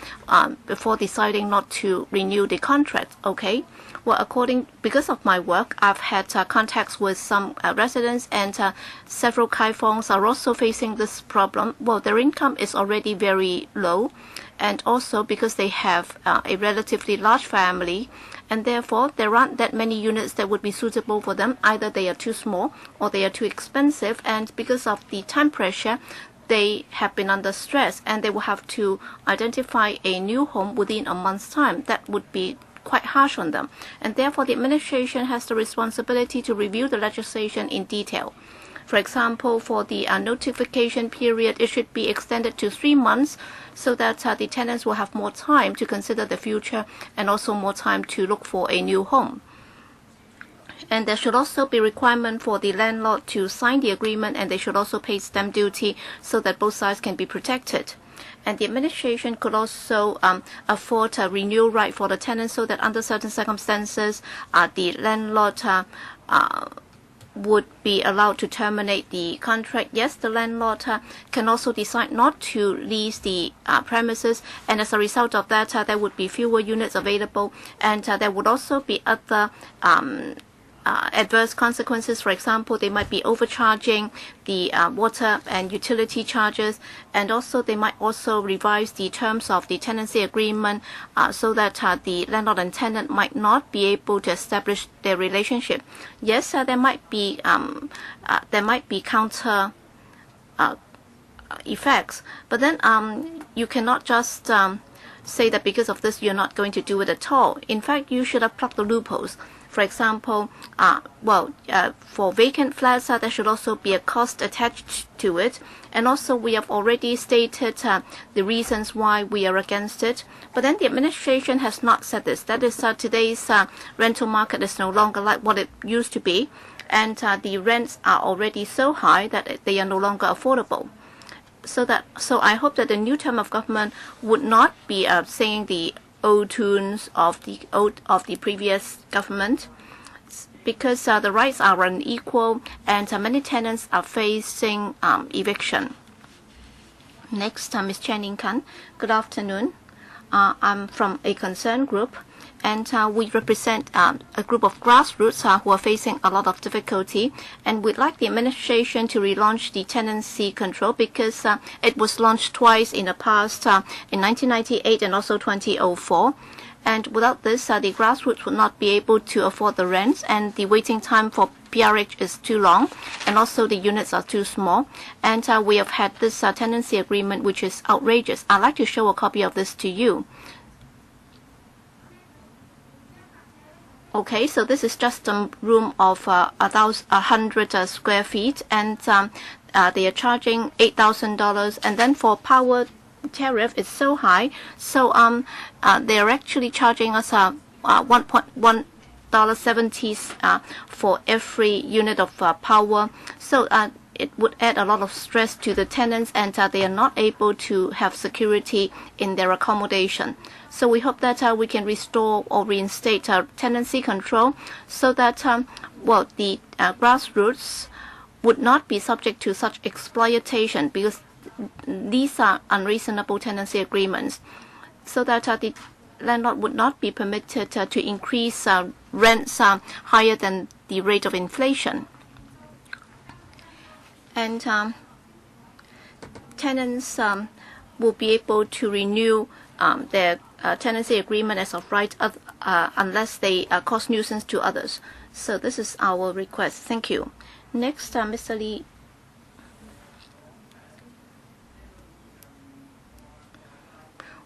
before deciding not to renew the contract. Okay. Well, because of my work, I've had contacts with some residents and several kaifongs are also facing this problem. Well, their income is already very low. And also because they have a relatively large family, and therefore there aren't that many units that would be suitable for them. Either they are too small or they are too expensive, and because of the time pressure, they have been under stress and they will have to identify a new home within a month's time. That would be quite harsh on them, and therefore the administration has the responsibility to review the legislation in detail. For example, for the notification period, it should be extended to 3 months so that the tenants will have more time to consider the future and also more time to look for a new home. And there should also be requirement for the landlord to sign the agreement, and they should also pay stamp duty so that both sides can be protected. And the administration could also afford a renewal right for the tenants so that under certain circumstances, the landlord would be allowed to terminate the contract. Yes, the landlord can also decide not to lease the premises, and as a result of that, there would be fewer units available, and there would also be other adverse consequences. For example, they might be overcharging the water and utility charges, and also they might also revise the terms of the tenancy agreement so that the landlord and tenant might not be able to establish their relationship. Yes, there might be counter effects, but then you cannot just say that because of this you're not going to do it at all. In fact, you should have plugged the loopholes. For example, for vacant flats, there should also be a cost attached to it. And also, we have already stated the reasons why we are against it. But then the administration has not said this. That is, today's rental market is no longer like what it used to be. And the rents are already so high that they are no longer affordable. So I hope that the new term of government would not be singing the old tunes of the previous government, because the rights are unequal and many tenants are facing eviction. Next, Ms. Channing Kan. Good afternoon. I'm from a concern group, and we represent a group of grassroots who are facing a lot of difficulty, and we'd like the administration to relaunch the tenancy control, because it was launched twice in the past, in 1998 and also 2004. And without this, the grassroots would not be able to afford the rents, and the waiting time for PRH is too long, and also the units are too small. And we have had this tenancy agreement, which is outrageous. I'd like to show a copy of this to you. Okay, so this is just a room of 100 square feet, and they are charging $8,000. And then for power tariff, it's so high, so they are actually charging us $1.70 for every unit of power. So it would add a lot of stress to the tenants, and they are not able to have security in their accommodation. So we hope that we can restore or reinstate tenancy control, so that the grassroots would not be subject to such exploitation, because these are unreasonable tenancy agreements, so that the landlord would not be permitted to increase rents higher than the rate of inflation. And tenants will be able to renew their tenancy agreement as of right, unless they cause nuisance to others. So this is our request. Thank you. Next, Mr. Lee.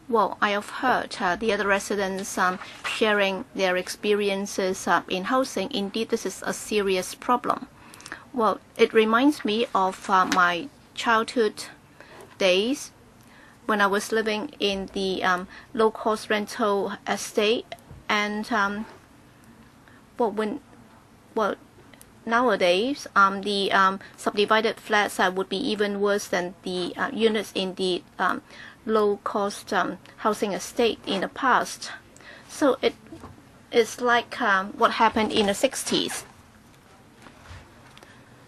Well, I have heard the other residents sharing their experiences in housing. Indeed, this is a serious problem. Well, it reminds me of my childhood days when I was living in the low-cost rental estate, and nowadays the subdivided flats would be even worse than the units in the low-cost housing estate in the past. So it is like what happened in the 60s.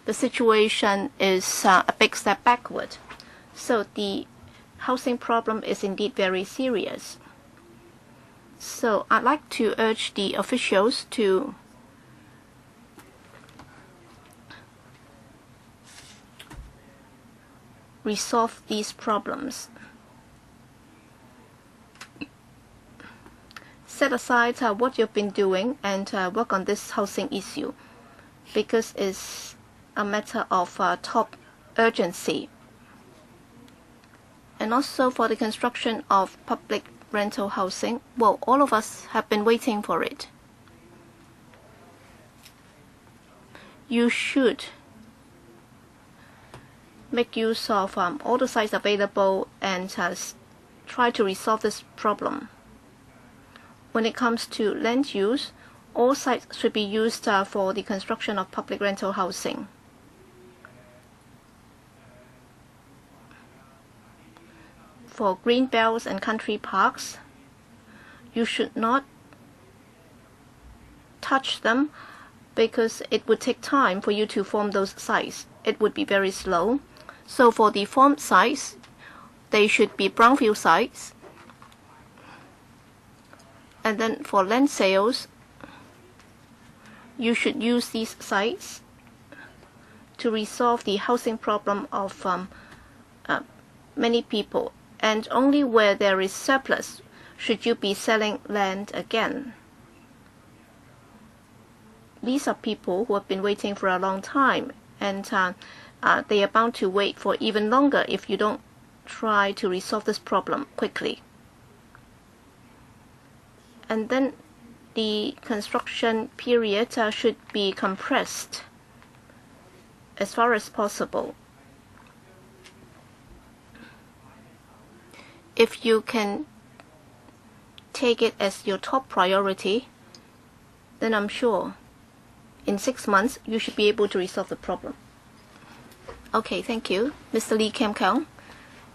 The situation is a big step backward. So the housing problem is indeed very serious. So I'd like to urge the officials to resolve these problems. Set aside what you've been doing and work on this housing issue, because it's a matter of top urgency. And also for the construction of public rental housing, well, all of us have been waiting for it. You should make use of all the sites available and try to resolve this problem. When it comes to land use, all sites should be used for the construction of public rental housing. For green belts and country parks, you should not touch them, because it would take time for you to form those sites. It would be very slow. So for the formed sites, they should be brownfield sites. And then for land sales, you should use these sites to resolve the housing problem of many people. And only where there is surplus should you be selling land again. These are people who have been waiting for a long time, and they are bound to wait for even longer if you don't try to resolve this problem quickly. And then the construction period should be compressed as far as possible. If you can take it as your top priority, then I'm sure in 6 months you should be able to resolve the problem. Okay, thank you. Mr. Lee Kem Kong.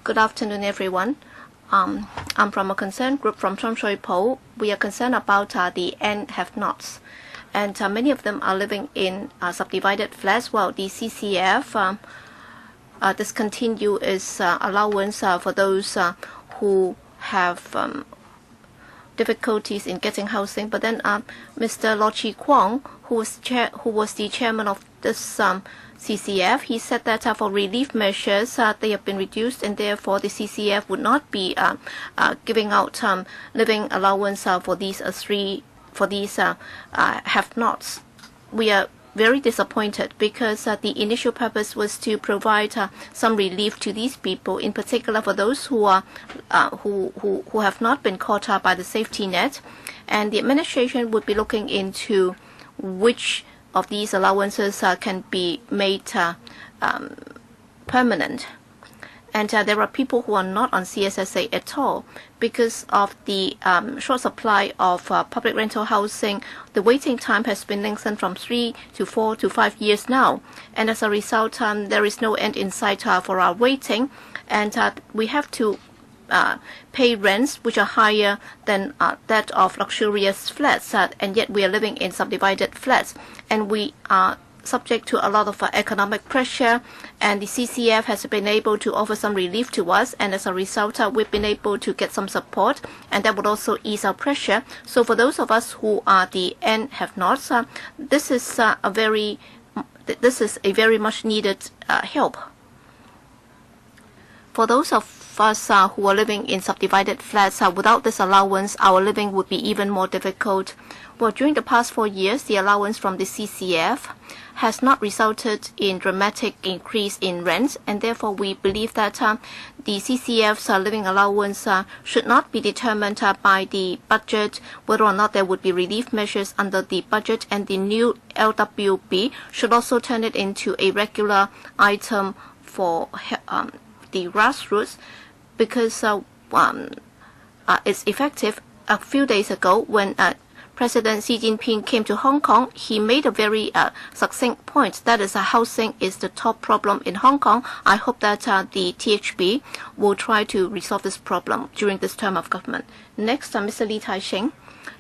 Good afternoon, everyone. I'm from a concerned group from Chom Shui Po. We are concerned about the N have-nots. And many of them are living in subdivided flats, while the CCF discontinue its allowance for those who have difficulties in getting housing. But then Mr. Lo Chi Kwong, who was the chairman of this CCF, he said that for relief measures, they have been reduced, and therefore the CCF would not be giving out living allowance for these have-nots. We are very disappointed because the initial purpose was to provide some relief to these people, in particular for those who are who have not been caught up by the safety net, and the administration would be looking into which of these allowances can be made permanent. And there are people who are not on CSSA at all because of the short supply of public rental housing. The waiting time has been lengthened from 3 to 4 to 5 years now. And as a result, there is no end in sight for our waiting. And we have to pay rents which are higher than that of luxurious flats. And yet we are living in subdivided flats. And we are subject to a lot of economic pressure, and the CCF has been able to offer some relief to us, and as a result we've been able to get some support, and that would also ease our pressure. So for those of us who are the N have-nots, this is a very much needed help. For those of us who are living in subdivided flats, without this allowance, our living would be even more difficult. Well, during the past 4 years, the allowance from the CCF has not resulted in dramatic increase in rents, and therefore we believe that the CCF's living allowance should not be determined by the budget, whether or not there would be relief measures under the budget, and the new LWB should also turn it into a regular item for the grassroots, because it's effective. A few days ago, when President Xi Jinping came to Hong Kong, he made a very succinct point. That is, housing is the top problem in Hong Kong. I hope that the THB will try to resolve this problem during this term of government. Next, Mr. Lee Tai-shing.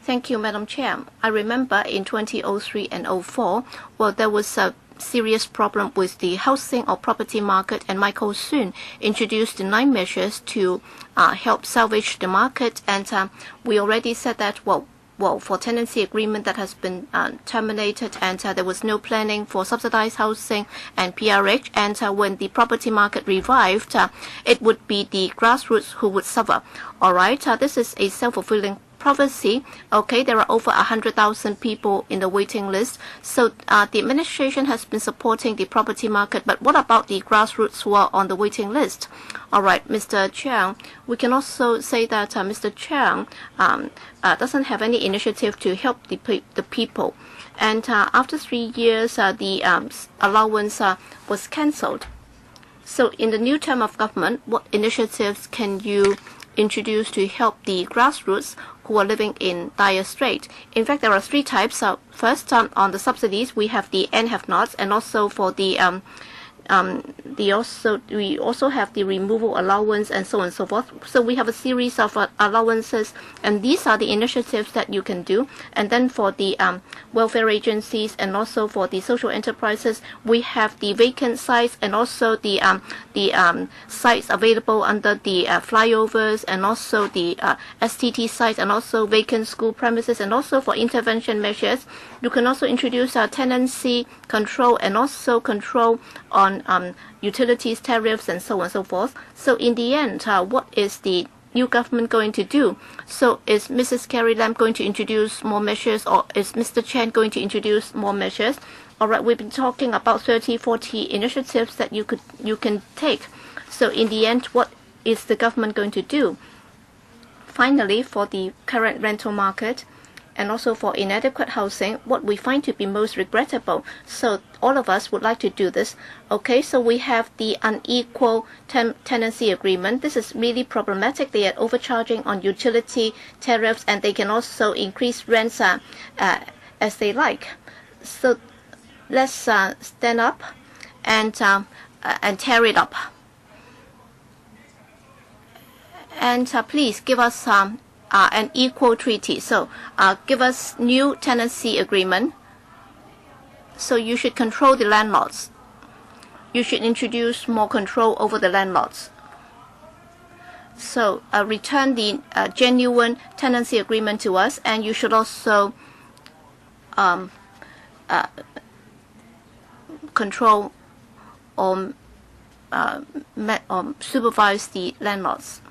Thank you, Madam Chair. I remember in 2003 and 2004, well, there was a serious problem with the housing or property market, and Michael Soon introduced 9 measures to help salvage the market. And we already said that, well, for tenancy agreement that has been terminated, and there was no planning for subsidized housing and PRH, and when the property market revived, it would be the grassroots who would suffer. All right, this is a self-fulfilling prophecy. Okay, there are over 100,000 people in the waiting list. So the administration has been supporting the property market, but what about the grassroots who are on the waiting list? All right, Mr. Chiang, we can also say that Mr. Chiang doesn't have any initiative to help the people. And after 3 years, the allowance was cancelled. So in the new term of government, what initiatives can you introduce to help the grassroots who are living in dire strait? In fact, there are 3 types. First, on the subsidies, we have the N have-nots, and also for the we also have the removal allowance and so on and so forth. So we have a series of allowances, and these are the initiatives that you can do. And then for the welfare agencies and also for the social enterprises, we have the vacant sites and also the sites available under the flyovers, and also the STT sites, and also vacant school premises, and also for intervention measures. You can also introduce tenancy control and also control on utilities, tariffs, and so on and so forth. So in the end, what is the new government going to do? So is Mrs. Carrie Lam going to introduce more measures, or is Mr. Chen going to introduce more measures? All right, we've been talking about 30, 40 initiatives that you can take. So in the end, what is the government going to do? Finally, for the current rental market, and also for inadequate housing, what we find to be most regrettable. So all of us would like to do this. Okay, so we have the unequal tenancy agreement. This is really problematic. They are overcharging on utility tariffs, and they can also increase rents as they like. So let's stand up and tear it up. And please give us an equal treaty. So give us new tenancy agreement. So you should control the landlords. You should introduce more control over the landlords. So return the genuine tenancy agreement to us, and you should also control or supervise the landlords.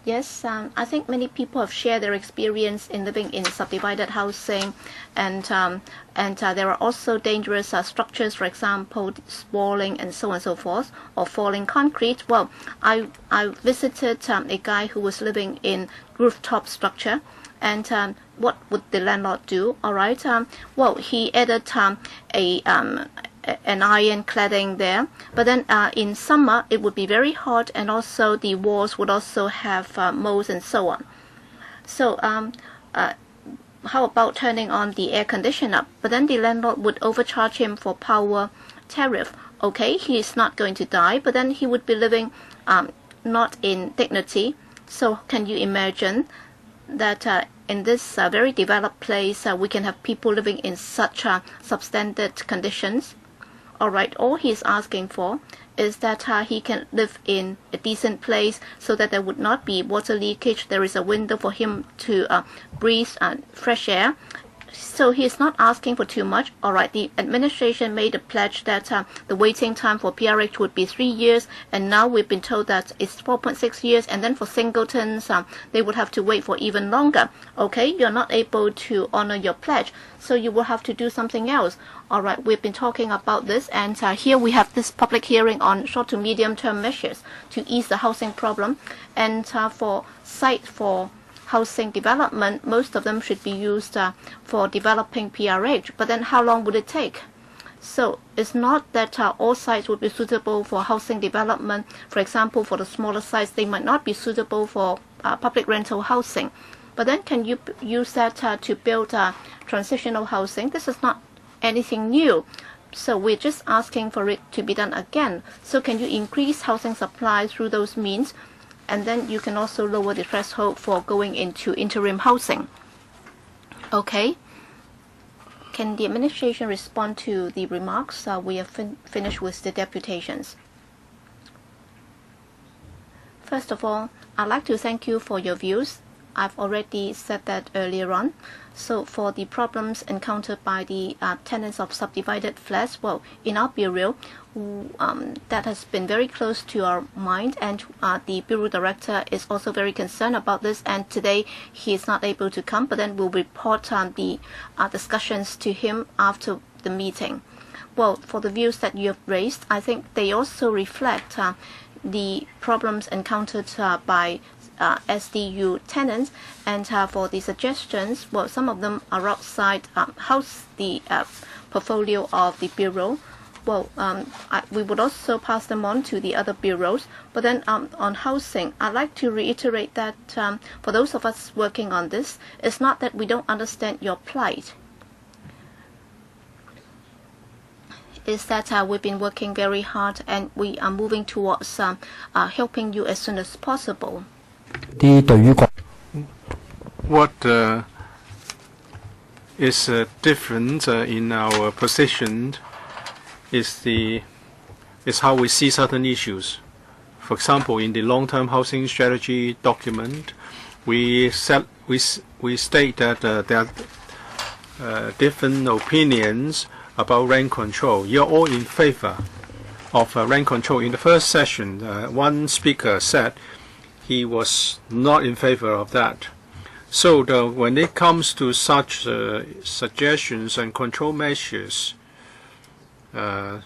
Yes, I think many people have shared their experience in living in subdivided housing, and there are also dangerous structures, for example, spalling and so on and so forth, or falling concrete. Well, I visited a guy who was living in rooftop structure, and what would the landlord do? All right, well, he added an iron cladding there, but then in summer it would be very hot, and also the walls would also have mold and so on. So how about turning on the air conditioner? But then the landlord would overcharge him for power tariff. Okay, he is not going to die, but then he would be living not in dignity. So can you imagine that in this very developed place we can have people living in such substandard conditions? All right, all he's asking for is that he can live in a decent place so that there would not be water leakage. There is a window for him to breathe fresh air. So he's not asking for too much. All right, the administration made a pledge that the waiting time for PRH would be 3 years, and now we've been told that it's 4.6 years, and then for singletons, they would have to wait for even longer. Okay, you're not able to honor your pledge, so you will have to do something else. All right, we've been talking about this, and here we have this public hearing on short to medium term measures to ease the housing problem, and for site for housing development, most of them should be used for developing PRH. But then how long would it take? So it's not that all sites would be suitable for housing development. For example, for the smaller sites, they might not be suitable for public rental housing. But then can you use that to build transitional housing? This is not anything new. So we're just asking for it to be done again. So can you increase housing supply through those means? And then you can also lower the threshold for going into interim housing. Okay. Can the administration respond to the remarks? We have finished with the deputations. First of all, I'd like to thank you for your views. I've already said that earlier on. So for the problems encountered by the tenants of subdivided flats, well, in our bureau, that has been very close to our mind, and the bureau director is also very concerned about this, and today he is not able to come, but then we'll report the discussions to him after the meeting. Well, for the views that you have raised, I think they also reflect the problems encountered by SDU tenants, and for the suggestions, well, some of them are outside the portfolio of the bureau. Well, we would also pass them on to the other bureaus. But then on housing, I'd like to reiterate that for those of us working on this, it's not that we don't understand your plight. Is that we've been working very hard, and we are moving towards helping you as soon as possible. What is different in our position is how we see certain issues. For example, in the long-term housing strategy document, we state that there are different opinions about rent control. You're all in favor of rent control. In the first session, one speaker said he was not in favor of that. So when it comes to such suggestions and control measures, there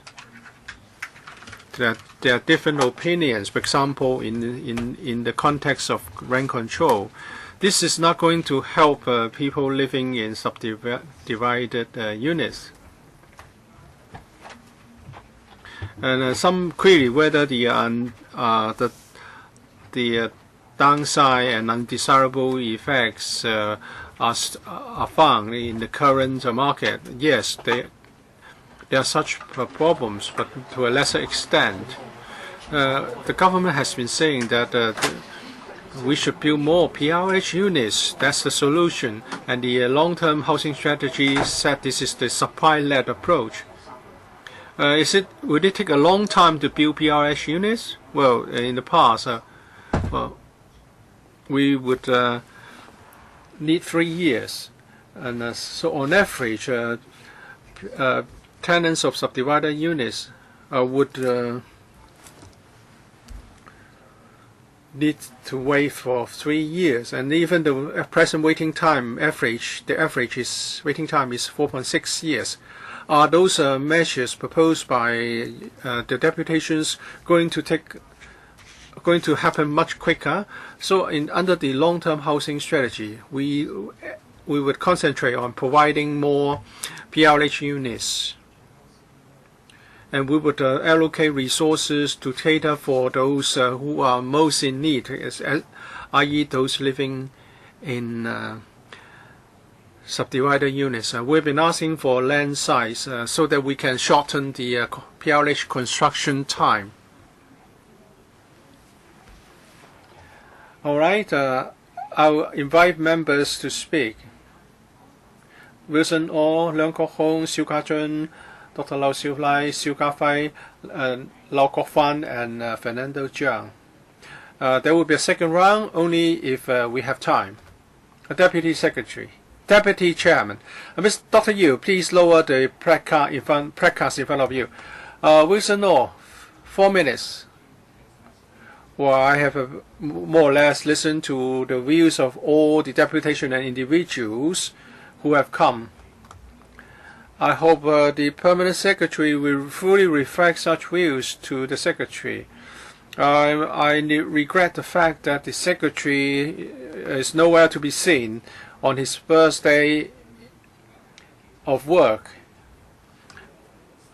are different opinions. For example, in the context of rent control, This is not going to help people living in subdivided units. And some query whether the downside and undesirable effects are found in the current market. Yes, there are such problems, but to a lesser extent. The government has been saying that we should build more PRH units. That's the solution. And the long-term housing strategy said this is the supply-led approach. Would it take a long time to build PRH units? Well, in the past, we would need 3 years. And so on average, tenants of subdivided units would need to wait for 3 years, and even the present waiting time waiting time is 4.6 years. Are those measures proposed by the deputations going to happen much quicker? So, under the long-term housing strategy, we would concentrate on providing more PRH units. And we would allocate resources to cater for those who are most in need, i.e. those living in subdivided units. We've been asking for land size so that we can shorten the PRH construction time. All right, I'll invite members to speak. Wilson Orr, Leung Kok Hong, Siu Ka Chun, Dr. Lau Siu Lai, Siu Ka Fai, Lau Kok Fan, and Fernando Jiang. There will be a second round only if we have time. Deputy Secretary, Deputy Chairman, Dr. Yu, please lower the placard in front of you. Wilson Orr, 4 minutes. Well, I have more or less listened to the views of all the deputation and individuals who have come. I hope the Permanent Secretary will fully reflect such views to the Secretary. I regret the fact that the Secretary is nowhere to be seen on his first day of work.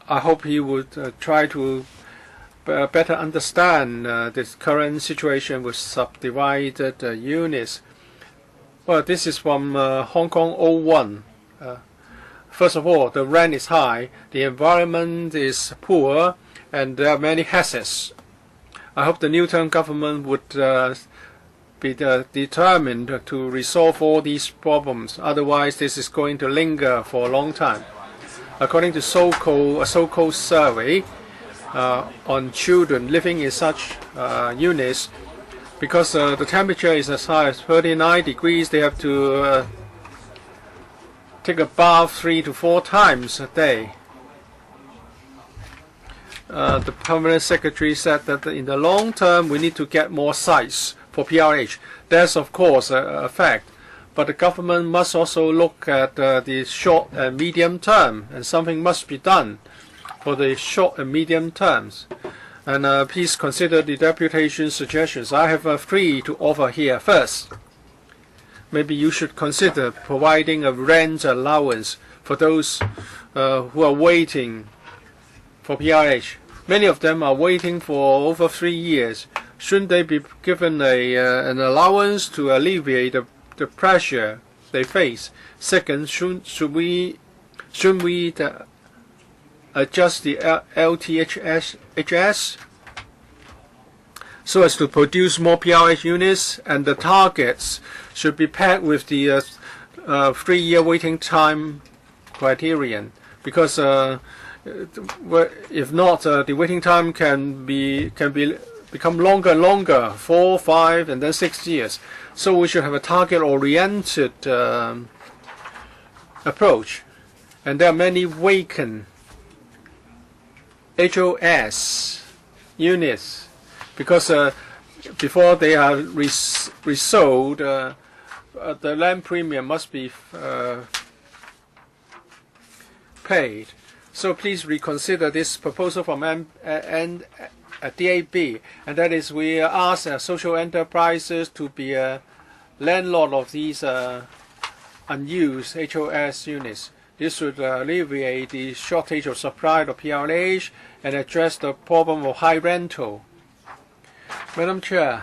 I hope he would try to better understand this current situation with subdivided units. Well, this is from Hong Kong 01. First of all, the rent is high, the environment is poor, and there are many hazards. I hope the new term government would be determined to resolve all these problems. Otherwise, this is going to linger for a long time. According to a so-called survey on children living in such units, because the temperature is as high as 39 degrees, they have to take a bath 3 to 4 times a day. The Permanent Secretary said that in the long term we need to get more sites for PRH. That's of course a fact, but the government must also look at the short and medium term, and something must be done for the short and medium terms. And please consider the deputation suggestions. I have 3 to offer here. First, maybe you should consider providing a rent allowance for those who are waiting for PRH. Many of them are waiting for over 3 years. Shouldn't they be given an allowance to alleviate the pressure they face? Second, shouldn't we adjust the LTHS so as to produce more PRH units, and the targets should be paired with the 3-year waiting time criterion, because if not, the waiting time can become longer and longer, 4, 5, and then 6 years. So we should have a target-oriented approach. And there are many vacant HOS units, because before they are resold, the land premium must be paid. So please reconsider this proposal from DAB, and that is we ask social enterprises to be landlord of these unused HOS units. This would alleviate the shortage of supply of PRH and address the problem of high rental. Madam Chair,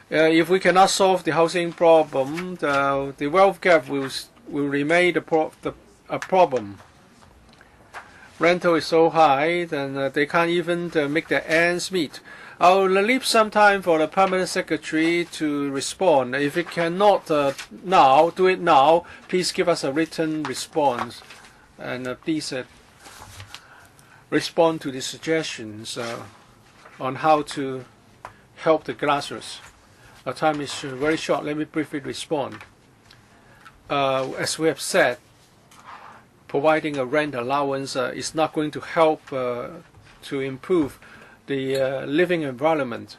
if we cannot solve the housing problem, the wealth gap will remain a problem. Rental is so high, then they can't even make their ends meet. I'll leave some time for the Permanent Secretary to respond. If it cannot do it now, please give us a written response. And please respond to the suggestions on how to help the grassroots. Our time is very short. Let me briefly respond. As we have said, providing a rent allowance is not going to help to improve the living environment,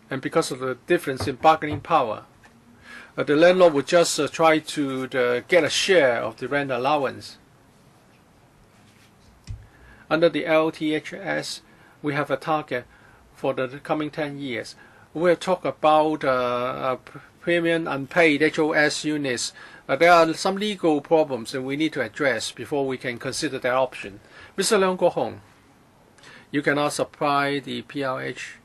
and because of the difference in bargaining power, the landlord would just try to get a share of the rent allowance. Under the LTHS, we have a target for the coming 10 years. We'll talk about premium unpaid HOS units. There are some legal problems that we need to address before we can consider that option. Mr. Leung Go-hong, you cannot supply the PRH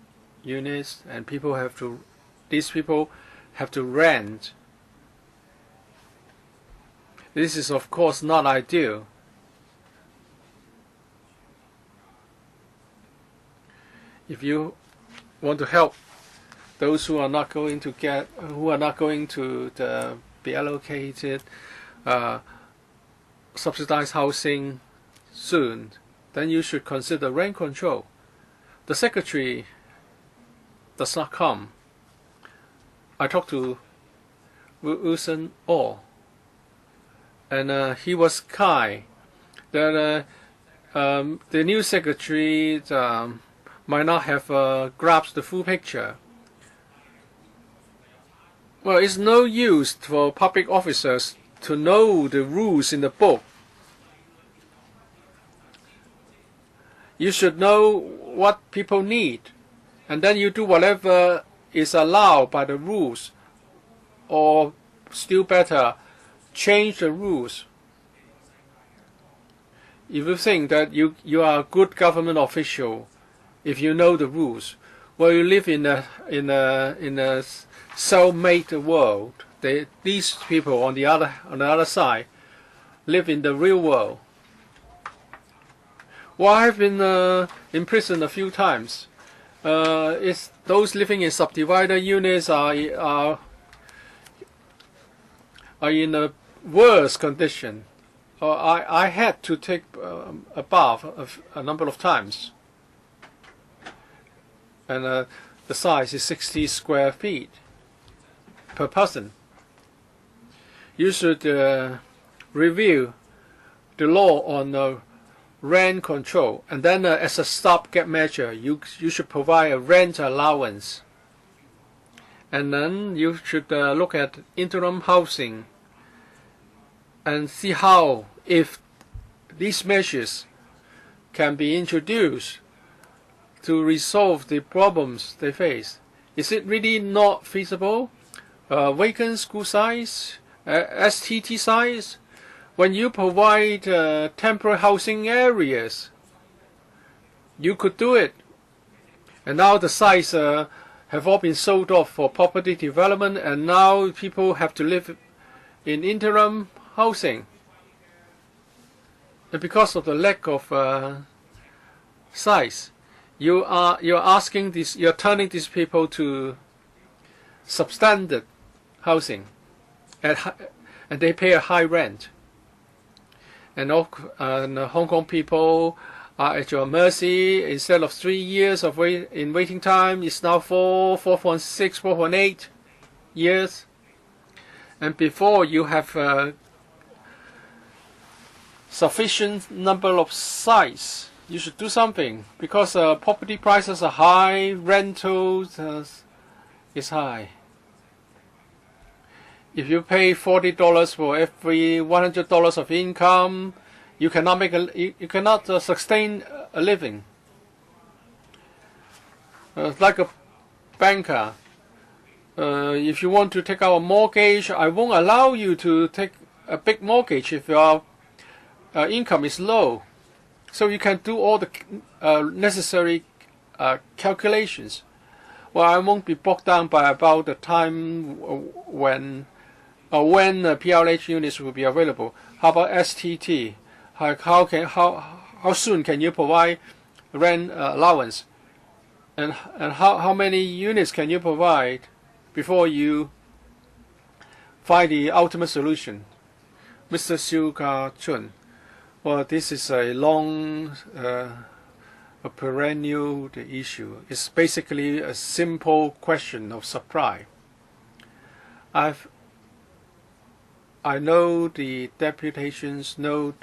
units, and these people have to rent. This is of course not ideal. If you want to help those who are not going to be allocated subsidized housing soon, then you should consider rent control. The Secretary does not come. I talked to Wilson Orr, and he was kind that the new Secretary might not have grasped the full picture. Well, it's no use for public officers to know the rules in the book. You should know what people need, and then you do whatever is allowed by the rules, or still better, change the rules. If you think that you are a good government official, if you know the rules, well, you live in a self-made world. These people on the other side live in the real world. Well, I've been in prison a few times. Those living in subdivided units are in a worse condition. I had to take a bath a number of times, and the size is 60 square feet per person. You should review the law on rent control, and then as a stopgap measure, you should provide a rent allowance, and then you should look at interim housing and see if these measures can be introduced to resolve the problems they face. Is it really not feasible? Vacant school size, STT size. When you provide temporary housing areas, you could do it. And now the sites have all been sold off for property development, and now people have to live in interim housing. And because of the lack of size, you're turning these people to substandard housing, and they pay a high rent. And Hong Kong people are at your mercy. Instead of 3 years of waiting time, it's now 4.6, 4.8 years. And before you have sufficient number of sites, you should do something, because property prices are high, rentals is high. If you pay $40 for every $100 of income, you cannot sustain a living. like a banker. If you want to take out a mortgage, I won't allow you to take a big mortgage if your income is low. So you can do all the necessary calculations. Well, I won't be bogged down by about the time when PRH units will be available. How about STT? How soon can you provide rent allowance? And how many units can you provide before you find the ultimate solution? Mr. Chuk Yuen, well, this is a long, a perennial issue. It's basically a simple question of supply. I know the deputations know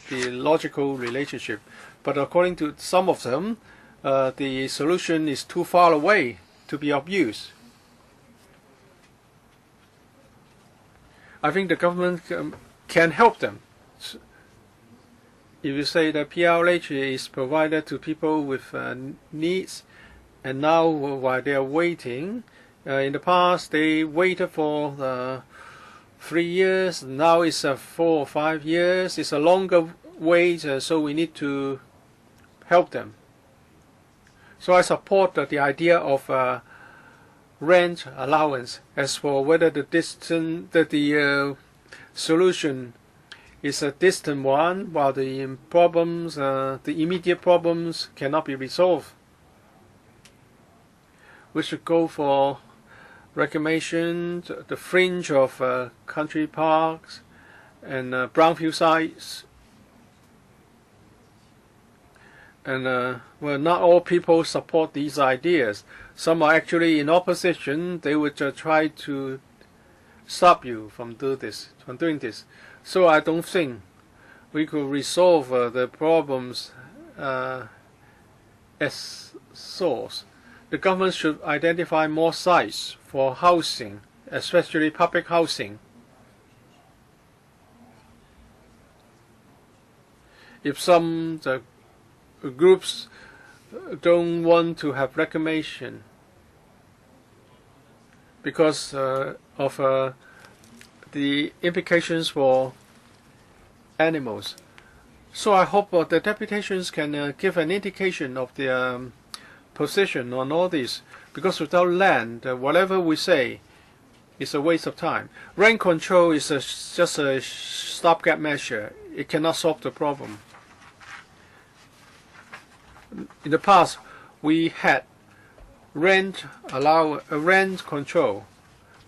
the logical relationship, but according to some of them, the solution is too far away to be of use. I think the government can help them. If you say that PRH is provided to people with needs, and now while they are waiting, in the past they waited for 3 years, now it's 4 or 5 years. It's a longer wait, so we need to help them. So I support the idea of rent allowance. As for whether the solution is a distant one, while the problems, the immediate problems cannot be resolved, we should go for reclamation, the fringe of country parks and brownfield sites. And well, not all people support these ideas. Some are actually in opposition. They would try to stop you from doing this. So I don't think we could resolve the problems as source. The government should identify more sites for housing, especially public housing. If some groups don't want to have reclamation because of the implications for animals. So I hope the deputations can give an indication of their position on all this, because without land, whatever we say is a waste of time. Rent control is just a stopgap measure. It cannot solve the problem. In the past, we had rent control.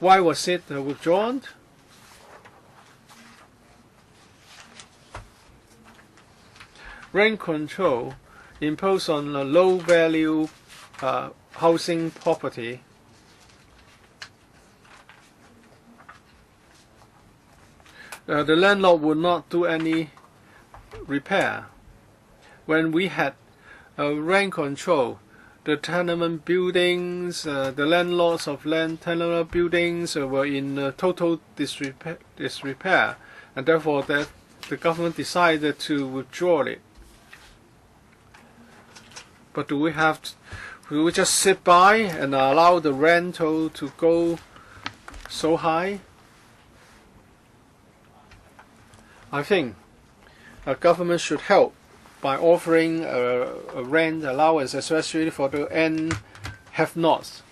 Why was it withdrawn? Rent control imposed on a low-value housing property the landlord would not do any repair. When we had rent control, the tenement buildings, the landlords of tenement buildings were in total disrepair, and therefore the government decided to withdraw it. But do we just sit by and allow the rental to go so high? I think the government should help by offering a rent allowance, especially for the have-nots,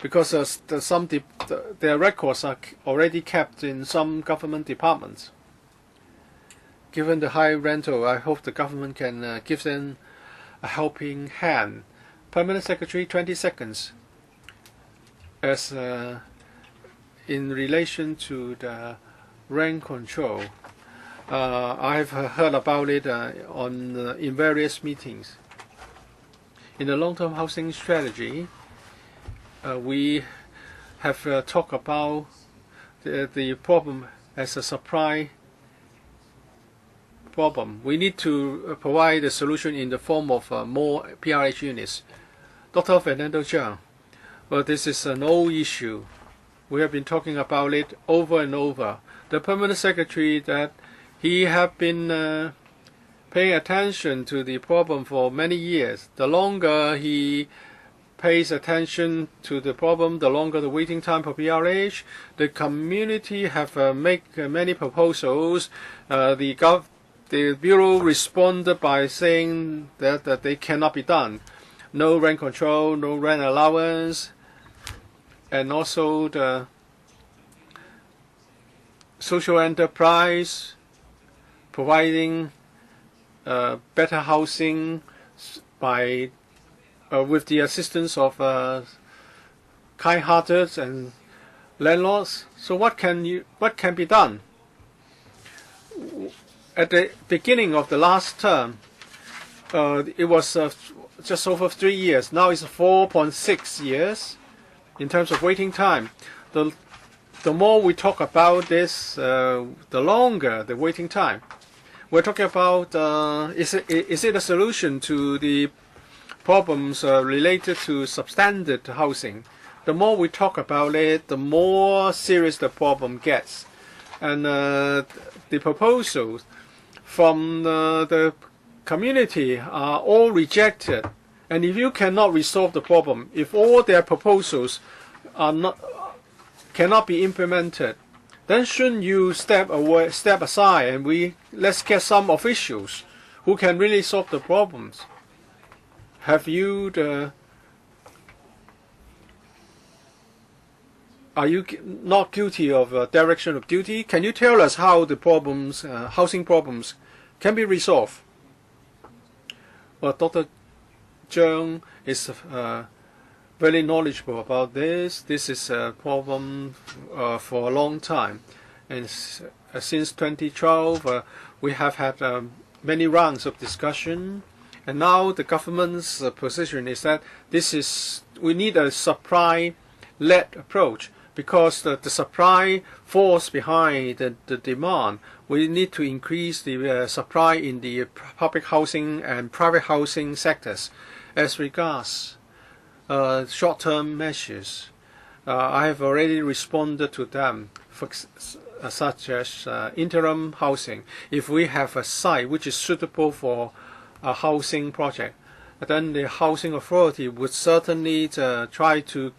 because their records are already kept in some government departments. Given the high rental, I hope the government can give them a helping hand. Permanent Secretary, 20 seconds. As in relation to the rent control, I've heard about it in various meetings. In the long-term housing strategy, we have talked about the problem as a supply problem. We need to provide a solution in the form of more PRH units. Dr. Fernando Cheung, well, this is an old issue. We have been talking about it over and over. The Permanent Secretary that he have been paying attention to the problem for many years. The longer he pays attention to the problem, the longer the waiting time for PRH. The community have make many proposals. The Bureau responded by saying that they cannot be done. No rent control, no rent allowance, and also the social enterprise providing better housing by with the assistance of kind-hearted and landlords. So what can be done? At the beginning of the last term, it was just over 3 years. Now it's 4.6 years in terms of waiting time. The more we talk about this, the longer the waiting time. We're talking about is it a solution to the problems related to substandard housing? The more we talk about it, the more serious the problem gets. And the proposals from the community are all rejected. And if you cannot resolve the problem, if all their proposals cannot be implemented, then shouldn't you step aside and let's get some officials who can really solve the problems? Are you not guilty of direction of duty? Can you tell us how the problems, housing problems, can be resolved? Well, Dr. Zhang is very knowledgeable about this. This is a problem for a long time, and since 2012 we have had many rounds of discussion, and now the government's position is that we need a supply-led approach, because the supply falls behind the demand. We need to increase the supply in the public housing and private housing sectors. As regards short-term measures, I have already responded to them, such as interim housing. If we have a site which is suitable for a housing project, then the housing authority would certainly try to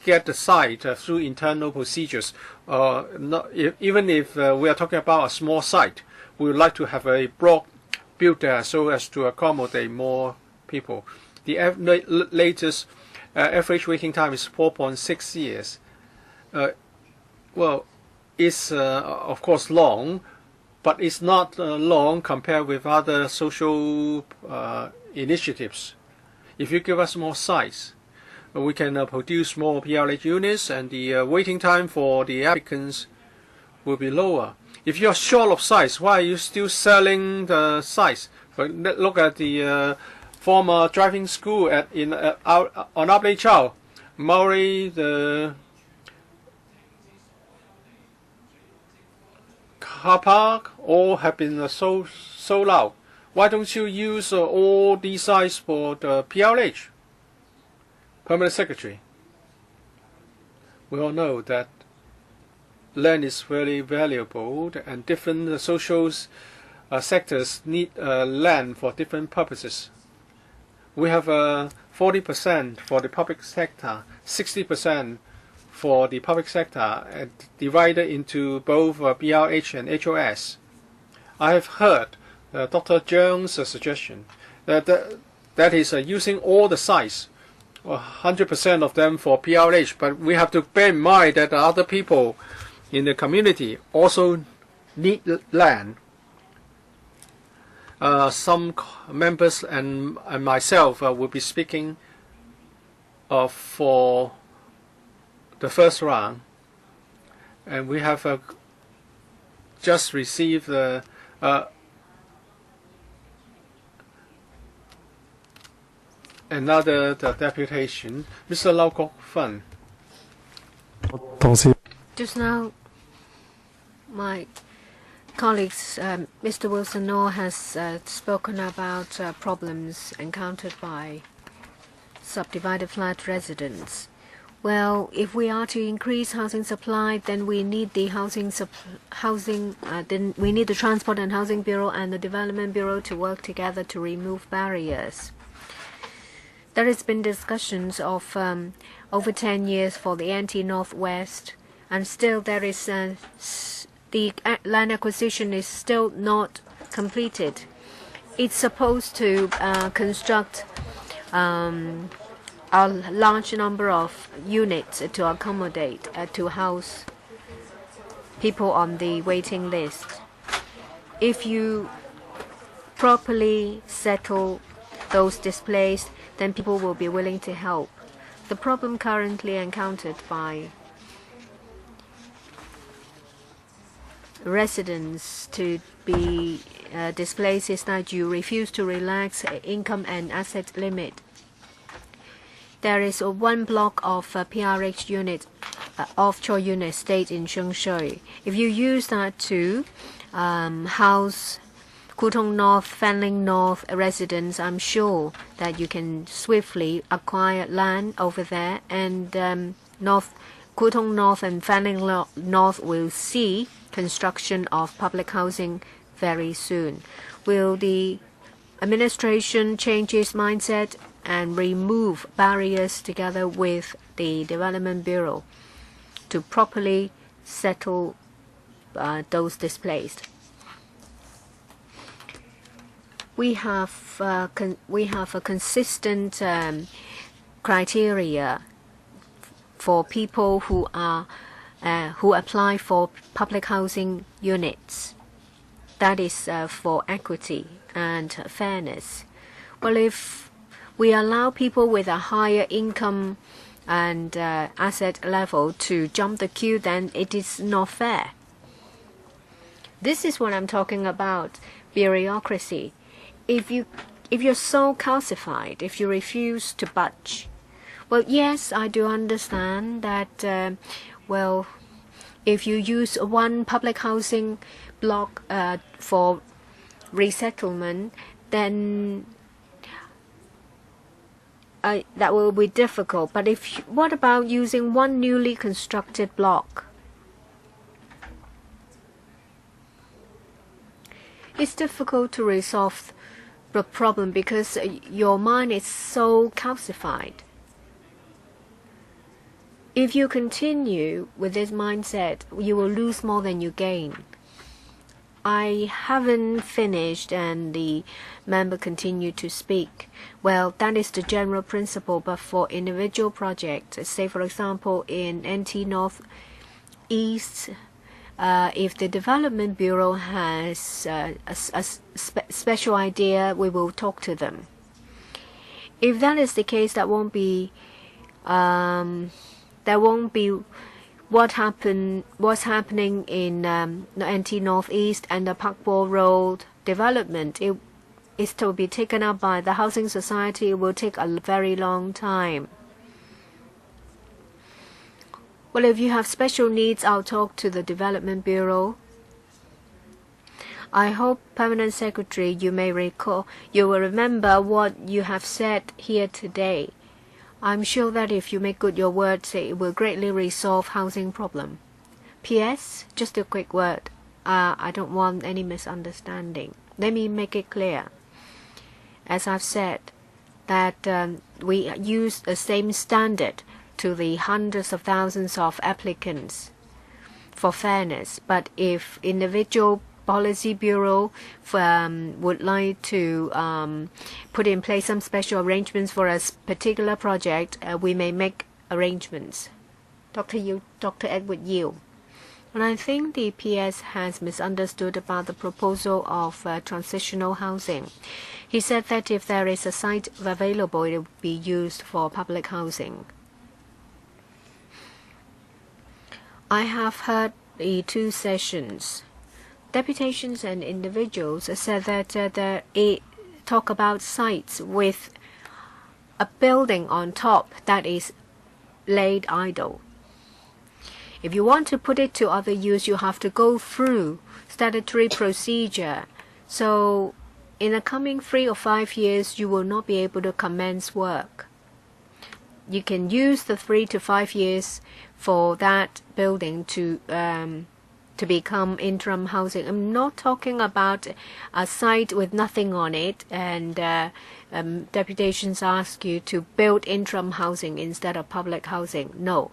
get the site through internal procedures. Even if we are talking about a small site, we would like to have a block built there so as to accommodate more people. The latest average waiting time is 4.6 years. Well, it's of course long, but it's not long compared with other social initiatives. If you give us more sites, we can produce more PRH units, and the waiting time for the applicants will be lower. If you're short of sites, why are you still selling the sites? But look at the former driving school on Ablay Chow, Maori, the car park, all have been sold out. Why don't you use all these sites for the PRH? Permanent Secretary. We all know that land is very valuable, and different social sectors need land for different purposes. We have 40% for the public sector, 60% for the public sector, divided into both PRH and HOS. I have heard Dr. Zhang's suggestion that is using all the sites, 100% of them for PRH, but we have to bear in mind that other people in the community also need land. Some members and myself will be speaking for the first round, and we have just received another deputation. Mr. Lau Kok Fan. Just now, my colleagues, Mr. Wilson Law has spoken about problems encountered by subdivided flat residents. Well, if we are to increase housing supply, then we need the then we need the Transport and Housing Bureau and the Development Bureau to work together to remove barriers. There has been discussions of over 10 years for the anti-northwest, and still there is the land acquisition is still not completed. It's supposed to construct a large number of units to accommodate, to house people on the waiting list. If you properly settle those displaced, then people will be willing to help. The problem currently encountered by residents to be displaced is that you refuse to relax income and asset limit. There is one block of PRH unit, offshore unit stayed in Shengshui. If you use that to house Kutong North, Fanling North residents, I'm sure that you can swiftly acquire land over there, and Kutong North and Fanling North will see construction of public housing very soon. Will the administration change its mindset and remove barriers together with the Development Bureau to properly settle those displaced? We have a consistent criteria for people who apply for public housing units. That is for equity and fairness. Well, if we allow people with a higher income and asset level to jump the queue, then it is not fair. This is what I'm talking about, bureaucracy. If you're so calcified, if you refuse to budge, well, yes, I do understand that, well, if you use one public housing block for resettlement, then that will be difficult. But what about using one newly constructed block? It's difficult to resolve the problem because your mind is so calcified. If you continue with this mindset, you will lose more than you gain. I haven't finished, and the member continued to speak. Well, that is the general principle, but for individual projects, say for example in NT North East, if the Development Bureau has a special idea, we will talk to them. If that is the case, that won't be what's happening in NT Northeast and the Park Ball Road development. It is to be taken up by the housing society. It will take a very long time. Well, if you have special needs, I'll talk to the Development Bureau. I hope, Permanent Secretary, you will remember what you have said here today. I'm sure that if you make good your words, it will greatly resolve housing problem. P.S. Just a quick word. I don't want any misunderstanding. Let me make it clear. As I've said, that we use the same standard to the hundreds of thousands of applicants for fairness. But if individual Policy Bureau would like to put in place some special arrangements for a particular project, we may make arrangements. Dr. Edward Yiu. And I think the PS has misunderstood about the proposal of transitional housing. He said that if there is a site available, it will be used for public housing. I have heard the 2 sessions. Deputations and individuals said that it talk about sites with a building on top that is laid idle. If you want to put it to other use, you have to go through statutory procedure. So in the coming 3 or 5 years, you will not be able to commence work. you can use the 3 to 5 years for that building to become interim housing. I'm not talking about a site with nothing on it and deputations ask you to build interim housing instead of public housing. No.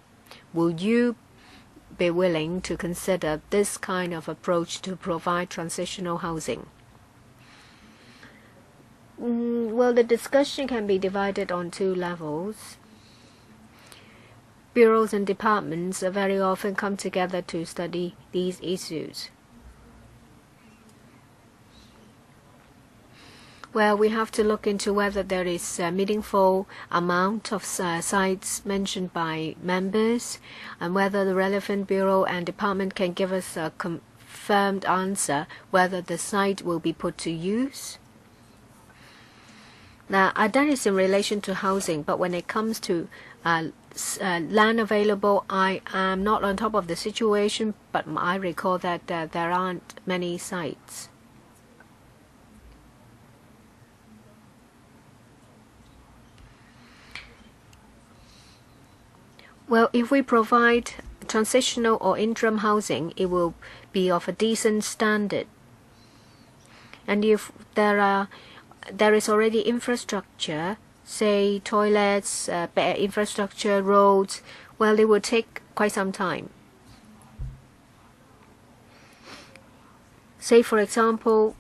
Will you be willing to consider this kind of approach to provide transitional housing? Well, the discussion can be divided on 2 levels. Bureaus and departments very often come together to study these issues. Well, we have to look into whether there is a meaningful amount of sites mentioned by members and whether the relevant bureau and department can give us a confirmed answer whether the site will be put to use. Now, that is in relation to housing, but when it comes to land available, I am not on top of the situation, but I recall that there aren't many sites. Well, if we provide transitional or interim housing, it will be of a decent standard. And if there is already infrastructure, say toilets, infrastructure, roads, well, it will take quite some time. Say, for example,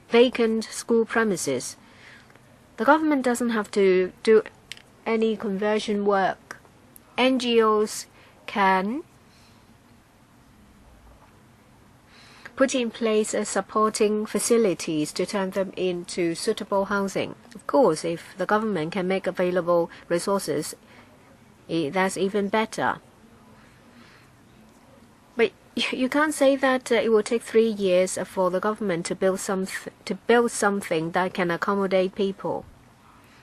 vacant school premises. The government doesn't have to do any conversion work. NGOs can put in place supporting facilities to turn them into suitable housing. Of course, if the government can make available resources, that's even better. But you can't say that it will take 3 years for the government to build something that can accommodate people.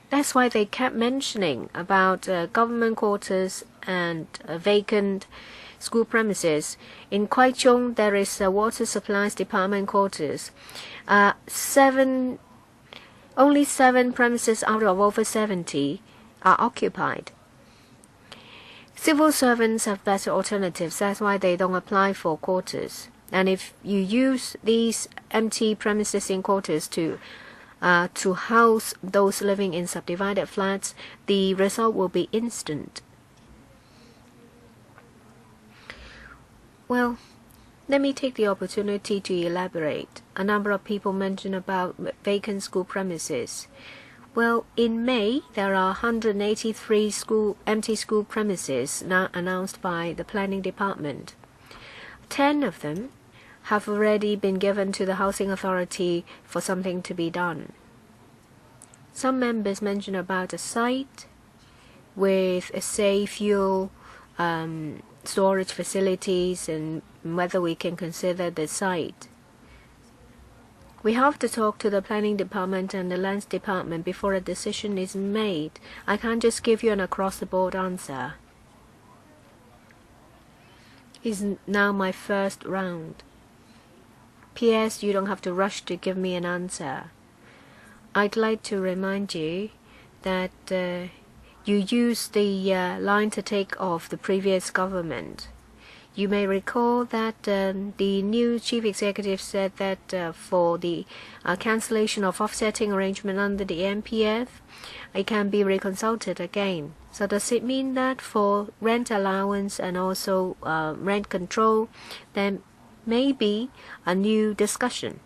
That's why they kept mentioning about government quarters and vacant school premises. In Kwai Chung, there is a water supplies department quarters. Only 7 premises out of over 70 are occupied. Civil servants have better alternatives. That's why they don't apply for quarters. And if you use these empty premises in quarters to house those living in subdivided flats, the result will be instant. Well, let me take the opportunity to elaborate. A number of people mentioned about vacant school premises. Well, in May, there are 183 empty school premises now announced by the planning department. 10 of them have already been given to the Housing Authority for something to be done. Some members mentioned about a site with, say, fuel storage facilities and whether we can consider the site. We have to talk to the planning department and the lands department before a decision is made. I can't just give you an across-the-board answer. It's now my first round. P.S. You don't have to rush to give me an answer. I'd like to remind you that you used the line to take off the previous government. You may recall that the new chief executive said that for the cancellation of offsetting arrangement under the MPF, it can be reconsulted again. So does it mean that for rent allowance and also rent control, there may be a new discussion?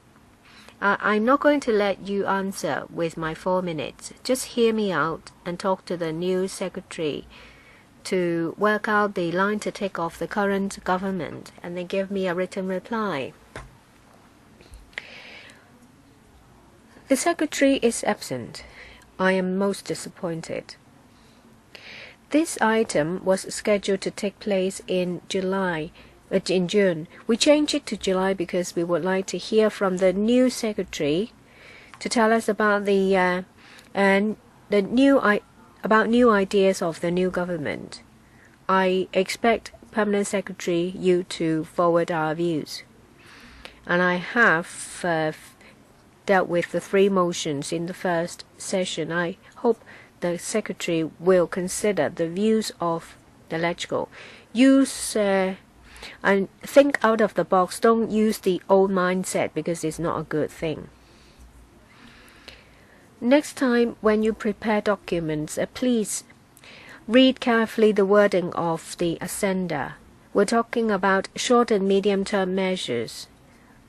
I'm not going to let you answer with my 4 minutes. Just hear me out and talk to the new secretary to work out the line to take off the current government and then give me a written reply. The secretary is absent. I am most disappointed. This item was scheduled to take place in June. We changed it to July because we would like to hear from the new secretary to tell us about new ideas of the new government. I expect Permanent Secretary you to forward our views. And I have dealt with the 3 motions in the first session. I hope the Secretary will consider the views of the LegCo. Use and think out of the box. Don't use the old mindset because it's not a good thing. Next time when you prepare documents, please read carefully the wording of the assender. We're talking about short and medium-term measures.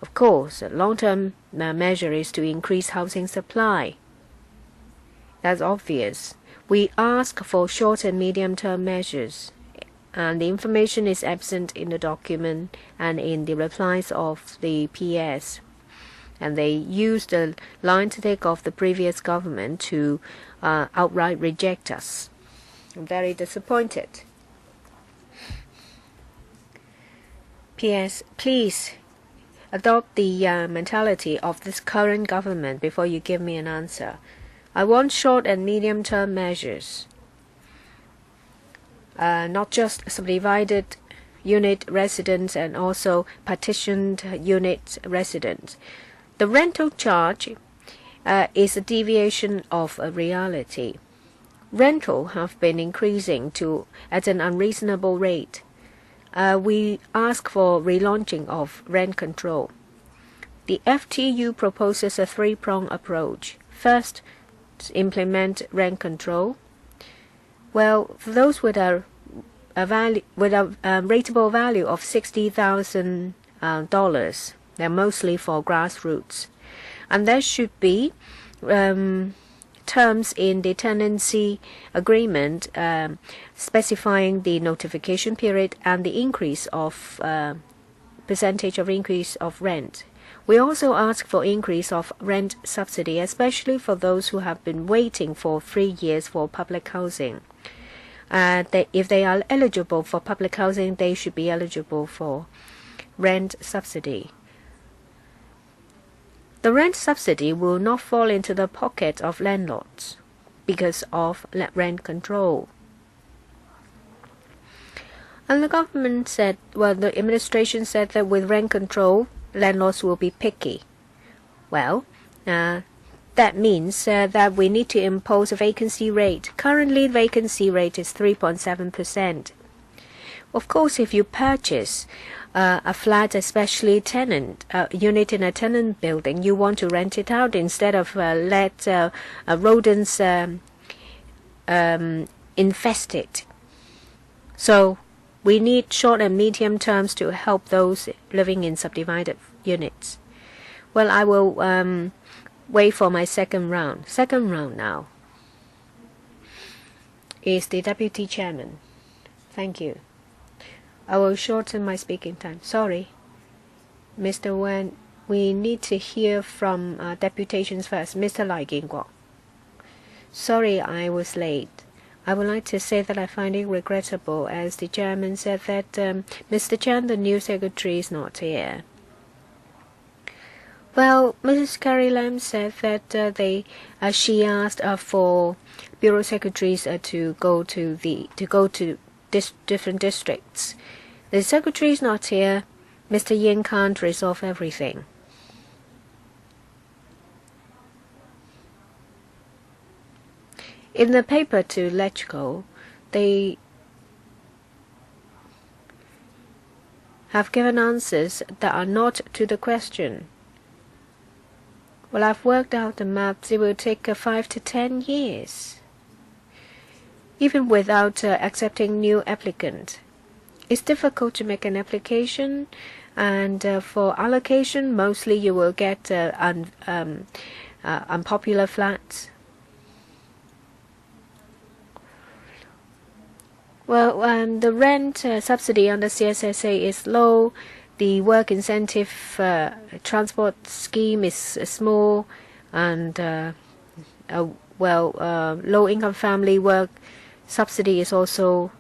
Of course, a long-term measure is to increase housing supply. That's obvious. We ask for short and medium-term measures, and the information is absent in the document and in the replies of the PS. And they use the line take of the previous government to outright reject us. I'm very disappointed. PS, please adopt the mentality of this current government before you give me an answer. I want short and medium-term measures, not just subdivided unit residents and also partitioned unit residents. The rental charge is a deviation of a reality. Rental have been increasing at an unreasonable rate. We ask for relaunching of rent control. The FTU proposes a three-pronged approach. First, to implement rent control. Well, for those with a rateable value of $60,000, they're mostly for grassroots, and there should be terms in the tenancy agreement specifying the notification period and the increase of percentage of increase of rent. We also ask for increase of rent subsidy, especially for those who have been waiting for 3 years for public housing. If they are eligible for public housing, they should be eligible for rent subsidy. The rent subsidy will not fall into the pocket of landlords because of rent control. And the government said, well, the administration said that with rent control, landlords will be picky. Well, that means that we need to impose a vacancy rate. Currently, vacancy rate is 3.7%. Of course, if you purchase a flat, especially tenant unit in a tenant building, you want to rent it out instead of let rodents infest it. So we need short and medium terms to help those living in subdivided units. Well, I will wait for my second round. Second round now is the Deputy Chairman. Thank you. I will shorten my speaking time. Sorry. Mr. Wen, we need to hear from deputations first. Mr. Lai Ging-guo. Sorry I was late. I would like to say that I find it regrettable, as the chairman said that Mr. Chan, the new secretary, is not here. Well, Mrs. Carrie Lam said that she asked for bureau secretaries to go to different districts. The secretary is not here. Mr. Yin can't resolve everything. In the paper to LegCo, they have given answers that are not to the question. Well, I've worked out the maps. It will take 5 to 10 years, even without accepting new applicants. It's difficult to make an application, and for allocation, mostly you will get unpopular flats. Well, the rent subsidy under CSSA is low. The work incentive transport scheme is small, and low-income family work subsidy is also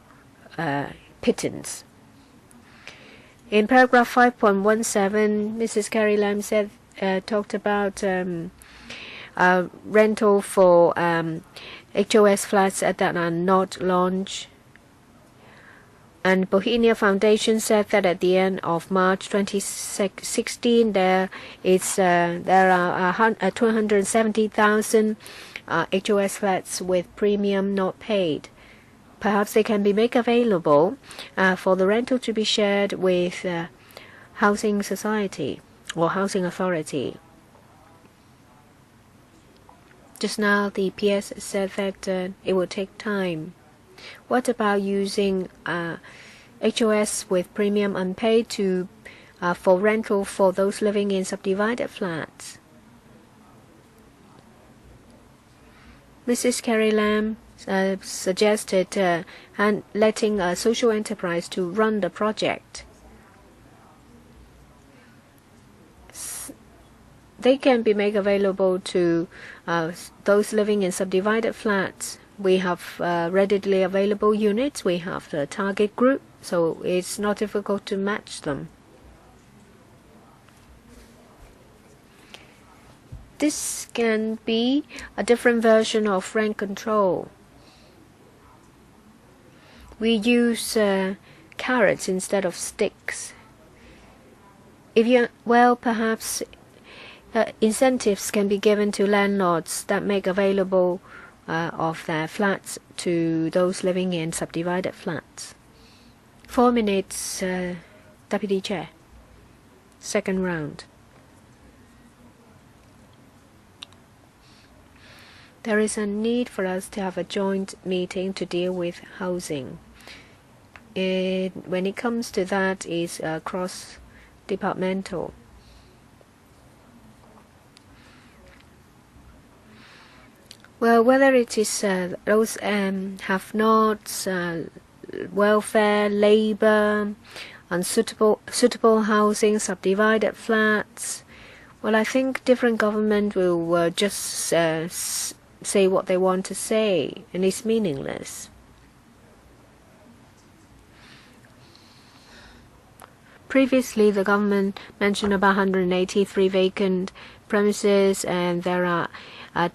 pittance. In paragraph 5.17, Mrs. Carrie Lam said talked about rental for HOS flats that are not launched. And Bohemia Foundation said that at the end of March 2016, there are 270,000 HOS flats with premium not paid. Perhaps they can be made available for the rental to be shared with housing society or housing authority. Just now the PS said that it will take time. What about using HOS with premium unpaid to for rental for those living in subdivided flats? Mrs. Carrie Lam suggested letting a social enterprise to run the project. They can be made available to those living in subdivided flats. We have readily available units. We have the target group, so it's not difficult to match them. This can be a different version of rent control. We use carrots instead of sticks. Perhaps incentives can be given to landlords that make available of their flats to those living in subdivided flats. 4 minutes, Deputy Chair. Second round. There is a need for us to have a joint meeting to deal with housing. When it comes to that, is cross-departmental. Well, whether it is those have-nots, welfare, labour, suitable housing, subdivided flats, well, I think different government will just say what they want to say, and it's meaningless. Previously, the government mentioned about 183 vacant premises, and there are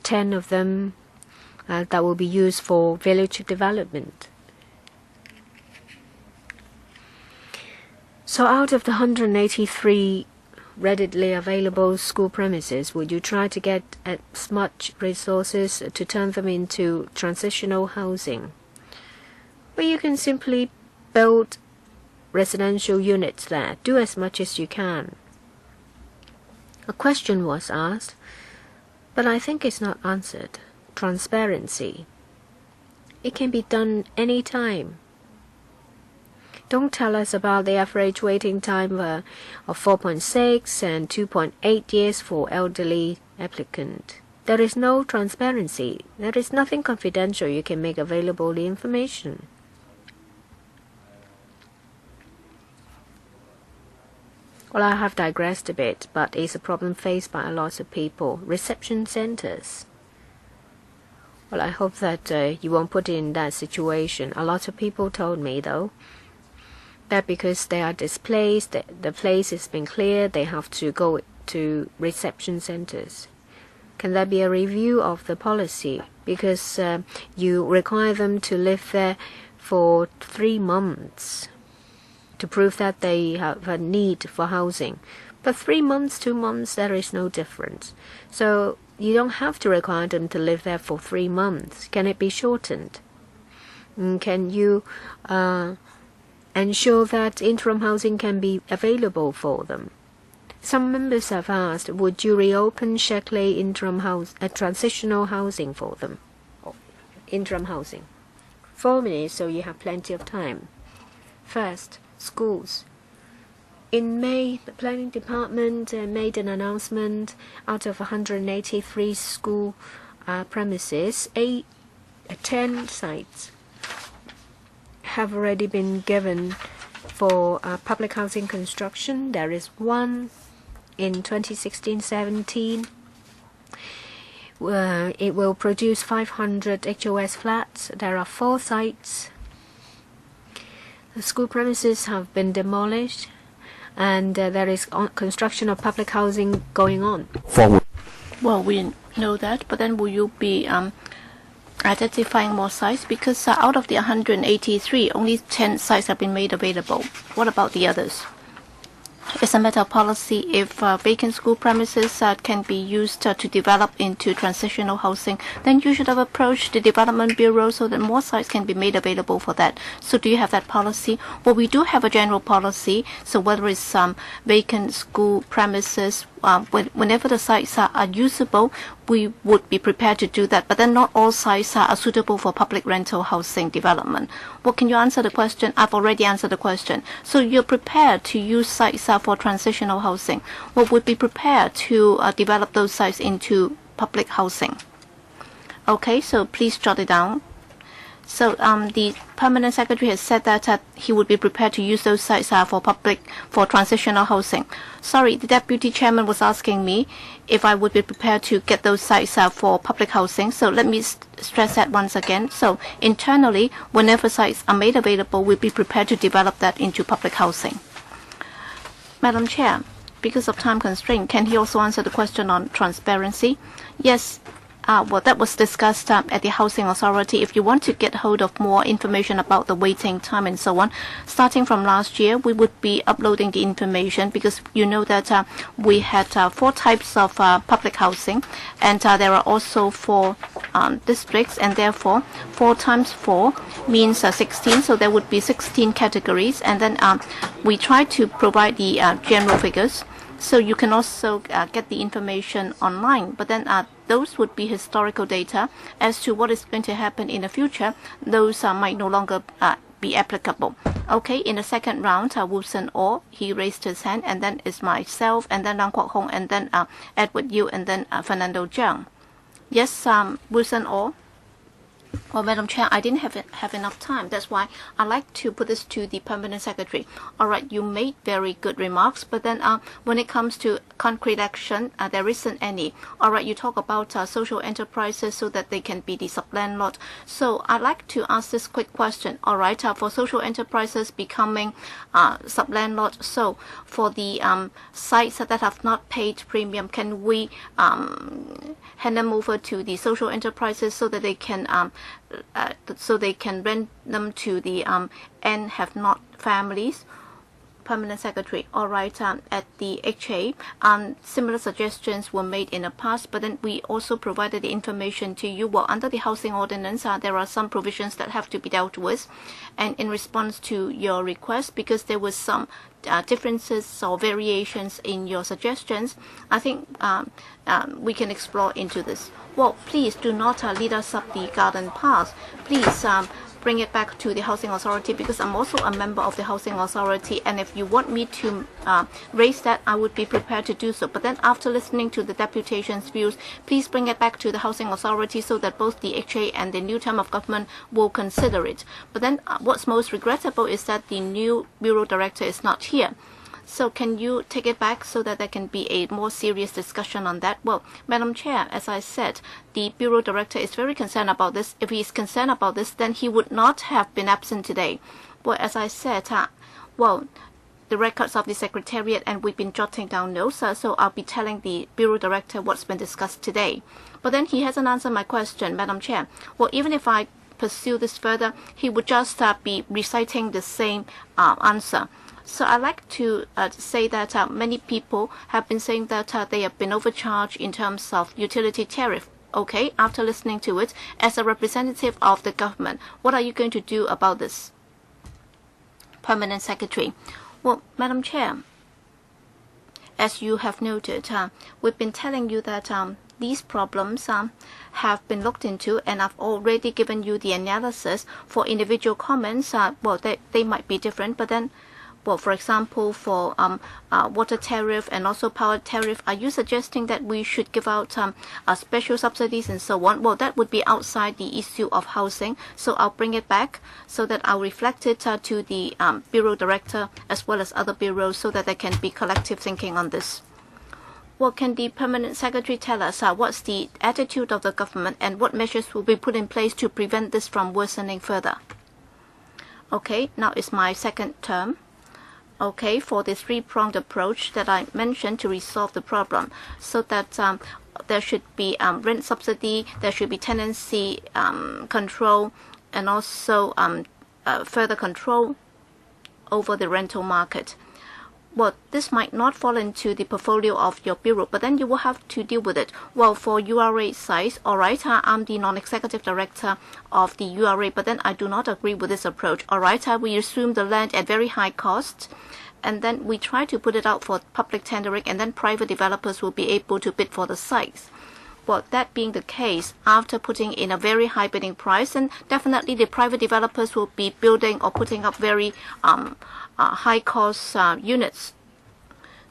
10 of them that will be used for village development. So out of the 183 readily available school premises, would you try to get as much resources to turn them into transitional housing? Well, you can simply build residential units there. Do as much as you can. A question was asked, but I think it's not answered. Transparency. It can be done any time. Don't tell us about the average waiting time of 4.6 and 2.8 years for elderly applicant. There is no transparency. There is nothing confidential. You can make available the information. Well, I have digressed a bit, but it's a problem faced by a lot of people. Reception centers. Well, I hope that you won't put in that situation. A lot of people told me, though, that because they are displaced, the place has been cleared, they have to go to reception centers. Can there be a review of the policy? Because you require them to live there for 3 months to prove that they have a need for housing. But 3 months, 2 months, there is no difference. So you don't have to require them to live there for 3 months. Can it be shortened? Can you ensure that interim housing can be available for them? Some members have asked, would you reopen Shackley transitional housing for them? Interim housing. 4 minutes, so you have plenty of time. First, schools. In May, the planning department made an announcement. Out of 183 school premises, 10 sites have already been given for public housing construction. There is one in 2016-17. It will produce 500 HOS flats. There are 4 sites. The school premises have been demolished, and there is construction of public housing going on. Well, we know that, but then will you be identifying more sites? Because out of the 183, only 10 sites have been made available. What about the others? It's a matter of policy. If vacant school premises can be used to develop into transitional housing, then you should have approached the Development Bureau so that more sites can be made available for that. So do you have that policy? Well, we do have a general policy. So whether it's vacant school premises, whenever the sites are usable, we would be prepared to do that. But then not all sites are suitable for public rental housing development. Well, can you answer the question? I've already answered the question. So you're prepared to use sites for transitional housing. Well, would be prepared to develop those sites into public housing. Okay, so please jot it down. So the Permanent Secretary has said that he would be prepared to use those sites for transitional housing. Sorry, the Deputy Chairman was asking me if I would be prepared to get those sites for public housing. So let me stress that once again. So internally, whenever sites are made available, we'll be prepared to develop that into public housing. Madam Chair, because of time constraint, can he also answer the question on transparency? Yes. Well, that was discussed at the Housing Authority. If you want to get hold of more information about the waiting time and so on, starting from last year, we would be uploading the information because you know that we had 4 types of public housing, and there are also 4 districts, and therefore 4 times 4 means 16, so there would be 16 categories, and then we try to provide the general figures. So you can also get the information online, but then those would be historical data as to what is going to happen in the future. Those might no longer be applicable. Okay, in the second round, Wilson Orr, he raised his hand, and then it's myself, and then Lang Kwok Hong, and then Edward Yu, and then Fernando Zhang. Yes, Wilson Orr. Well, Madam Chair, I didn't have enough time. That's why I like to put this to the Permanent Secretary. All right, you made very good remarks, but then when it comes to concrete action, there isn't any. All right, you talk about social enterprises so that they can be the sublandlord. So I'd like to ask this quick question. All right, for social enterprises becoming sublandlord, so for the sites that have not paid premium, can we hand them over to the social enterprises so that they can rent them to the and have not families? Permanent Secretary. All right, at the HA, similar suggestions were made in the past, but then we also provided the information to you. Well, under the housing ordinance, there are some provisions that have to be dealt with, and in response to your request, because there was some differences or variations in your suggestions, I think we can explore into this. Well, please do not lead us up the garden path. Please bring it back to the Housing Authority, because I'm also a member of the Housing Authority, and if you want me to raise that, I would be prepared to do so. But then after listening to the deputation's views, please bring it back to the Housing Authority so that both the HA and the new term of government will consider it. But then what's most regrettable is that the new Bureau Director is not here. So can you take it back so that there can be a more serious discussion on that? Well, Madam Chair, as I said, the Bureau Director is very concerned about this. If he is concerned about this, then he would not have been absent today. Well, as I said, the records of the Secretariat, and we've been jotting down notes, so I'll be telling the Bureau Director what's been discussed today. But then he hasn't answered my question, Madam Chair. Well, even if I pursue this further, he would just be reciting the same answer. So I'd like to say that many people have been saying that they have been overcharged in terms of utility tariff. Okay, after listening to it, as a representative of the government, what are you going to do about this? Permanent Secretary. Well, Madam Chair, as you have noted, we've been telling you that these problems have been looked into, and I've already given you the analysis. For individual comments, well, they might be different, but then, well, for example, for water tariff and also power tariff, are you suggesting that we should give out special subsidies and so on? Well, that would be outside the issue of housing, so I'll bring it back so that I'll reflect it to the Bureau Director as well as other bureaus so that there can be collective thinking on this. Well, can the Permanent Secretary tell us what's the attitude of the government and what measures will be put in place to prevent this from worsening further? Okay, now it's my second term. Okay, for the 3-pronged approach that I mentioned to resolve the problem, so that there should be rent subsidy, there should be tenancy control, and also further control over the rental market. well, this might not fall into the portfolio of your bureau, but then you will have to deal with it. Well, for URA sites, all right, I'm the non-executive director of the URA, but then I do not agree with this approach. All right, we assume the land at very high cost, and then we try to put it out for public tendering, and then private developers will be able to bid for the sites. Well, that being the case, after putting in a very high bidding price, then definitely the private developers will be building or putting up very high cost units.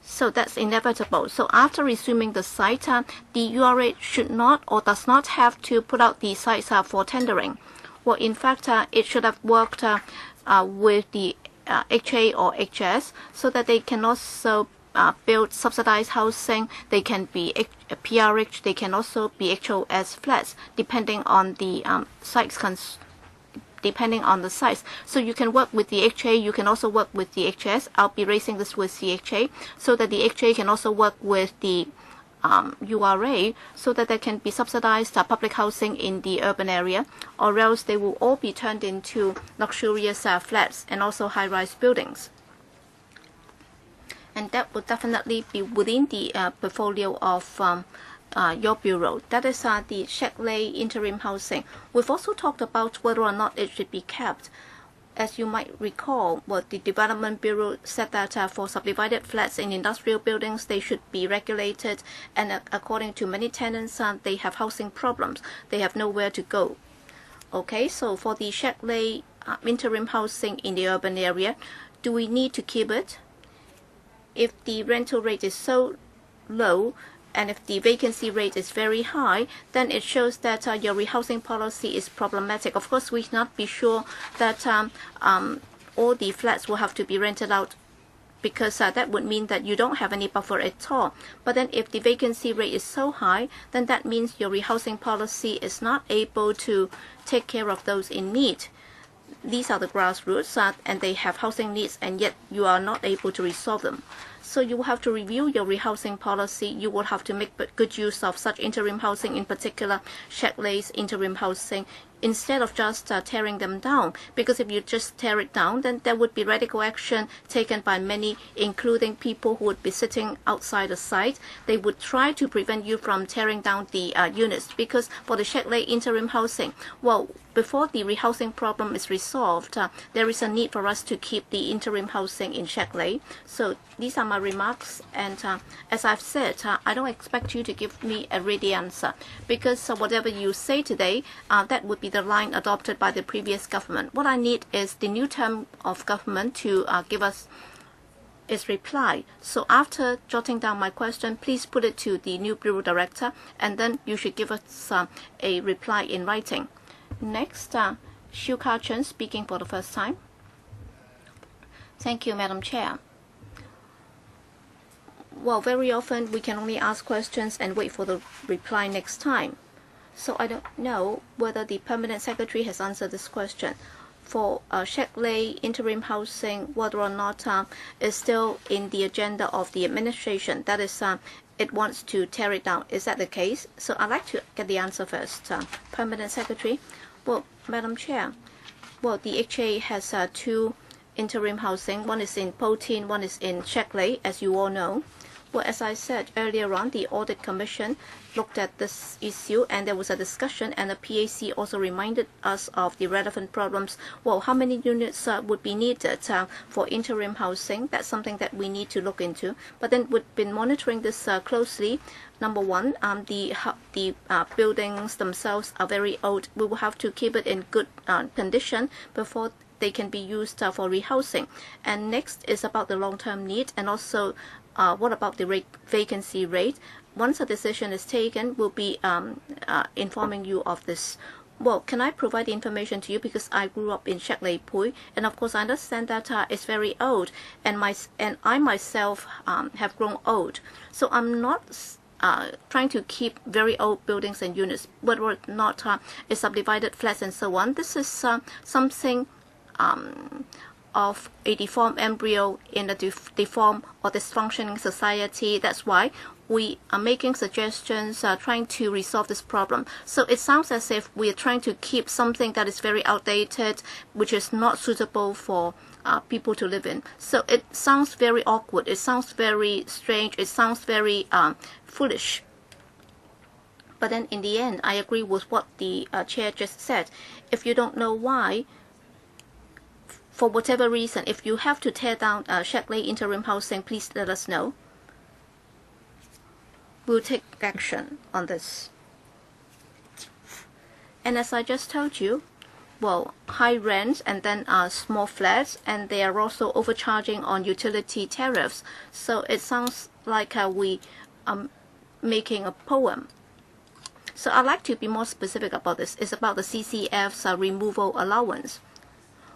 So that's inevitable. So after resuming the site, the URA should not or does not have to put out the sites for tendering. Well, in fact, it should have worked with the HA or HS so that they can also build subsidized housing. They can be PRH, they can also be HOS flats, depending on the size. So you can work with the HA, you can also work with the HS. I'll be raising this with the HA so that the HA can also work with the URA so that there can be subsidized public housing in the urban area, or else they will all be turned into luxurious flats and also high-rise buildings. And that would definitely be within the portfolio of your bureau. That is the Shackley interim housing. We've also talked about whether or not it should be kept. As you might recall, what the Development Bureau said that for subdivided flats in industrial buildings, they should be regulated, and according to many tenants, they have housing problems. They have nowhere to go. Okay, so for the Shackley interim housing in the urban area, do we need to keep it? If the rental rate is so low, and if the vacancy rate is very high, then it shows that your rehousing policy is problematic. Of course, we cannot be sure that all the flats will have to be rented out, because that would mean that you don't have any buffer at all. But then if the vacancy rate is so high, then that means your rehousing policy is not able to take care of those in need. These are the grassroots, and they have housing needs, and yet you are not able to resolve them. So you will have to review your rehousing policy. You will have to make good use of such interim housing, in particular Shackley's interim housing, instead of just tearing them down. Because if you just tear it down, then there would be radical action taken by many, including people who would be sitting outside the site. They would try to prevent you from tearing down the units. Because for the Shackley interim housing, well, before the rehousing problem is resolved, there is a need for us to keep the interim housing in Shackley. So these are my remarks, and as I've said, I don't expect you to give me a ready answer, because whatever you say today, that would be the line adopted by the previous government. What I need is the new term of government to give us its reply. So after jotting down my question, please put it to the new Bureau Director, and then you should give us a reply in writing. Next, Chuk Yuen speaking for the first time. Thank you, Madam Chair. Well, very often we can only ask questions and wait for the reply next time. So I don't know whether the Permanent Secretary has answered this question. For Shackley interim housing, whether or not is still in the agenda of the administration. That is, it wants to tear it down. Is that the case? So I'd like to get the answer first. Permanent Secretary. Well, Madam Chair, well, the HA has two interim housing. One is in Pt2, one is in Shackley, as you all know. Well, as I said earlier on, the Audit Commission looked at this issue, and there was a discussion, and the PAC also reminded us of the relevant problems. Well, how many units would be needed for interim housing? That's something that we need to look into. But then we've been monitoring this closely. Number one, the buildings themselves are very old. We will have to keep it in good condition before they can be used for rehousing. And next is about the long-term need, and also what about the vacancy rate? Once a decision is taken, we'll be informing you of this. Well, can I provide the information to you, because I grew up in Shackley Pui, and of course I understand that it's very old, and I myself have grown old. So I'm not trying to keep very old buildings and units, whether or not it's subdivided flats and so on. This is something of a deformed embryo in a deformed or dysfunctioning society. That's why we are making suggestions, trying to resolve this problem. So it sounds as if we are trying to keep something that is very outdated, which is not suitable for people to live in. So it sounds very awkward. It sounds very strange. It sounds very foolish. But then in the end, I agree with what the chair just said. If you don't know why, for whatever reason, if you have to tear down Shek Lei interim housing, please let us know. We'll take action on this. And as I just told you, well, high rents and then small flats, and they are also overcharging on utility tariffs. So it sounds like we are making a poem. So I'd like to be more specific about this. It's about the CCF's removal allowance.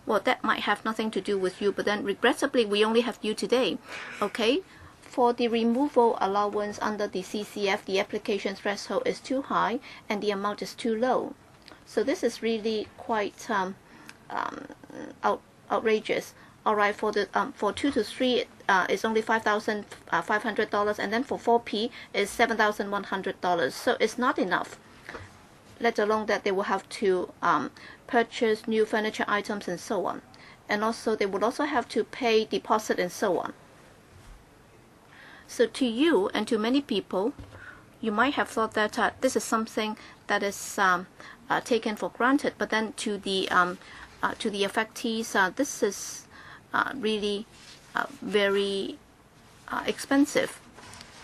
Well, that might have nothing to do with you, but then regrettably, we only have you today. Okay? For the removal allowance under the CCF, the application threshold is too high and the amount is too low. So this is really quite outrageous. All right, for 2 to 3, it's only $5,500, and then for 4P is $7,100. So it's not enough. Let alone that they will have to purchase new furniture items and so on, and also they would also have to pay deposit and so on. So to you and to many people, you might have thought that this is something that is taken for granted, but then to the affectees, this is really very expensive.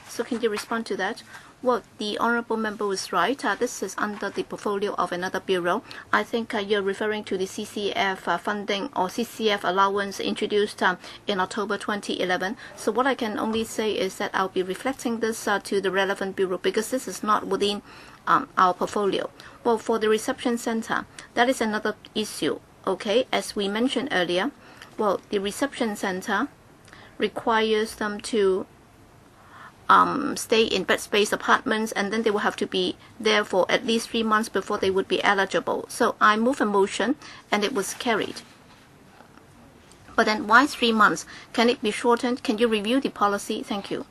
So can you respond to that? Well, the honourable member was right. This is under the portfolio of another bureau. I think you're referring to the CCF funding or CCF allowance introduced in October 2011. So what I can only say is that I'll be reflecting this to the relevant bureau, because this is not within our portfolio. Well, for the reception centre, that is another issue. Okay, as we mentioned earlier, well, the reception centre requires them to stay in bed space apartments, and then they will have to be there for at least 3 months before they would be eligible. So I move a motion and it was carried. But then why 3 months? Can it be shortened? Can you review the policy? Thank you.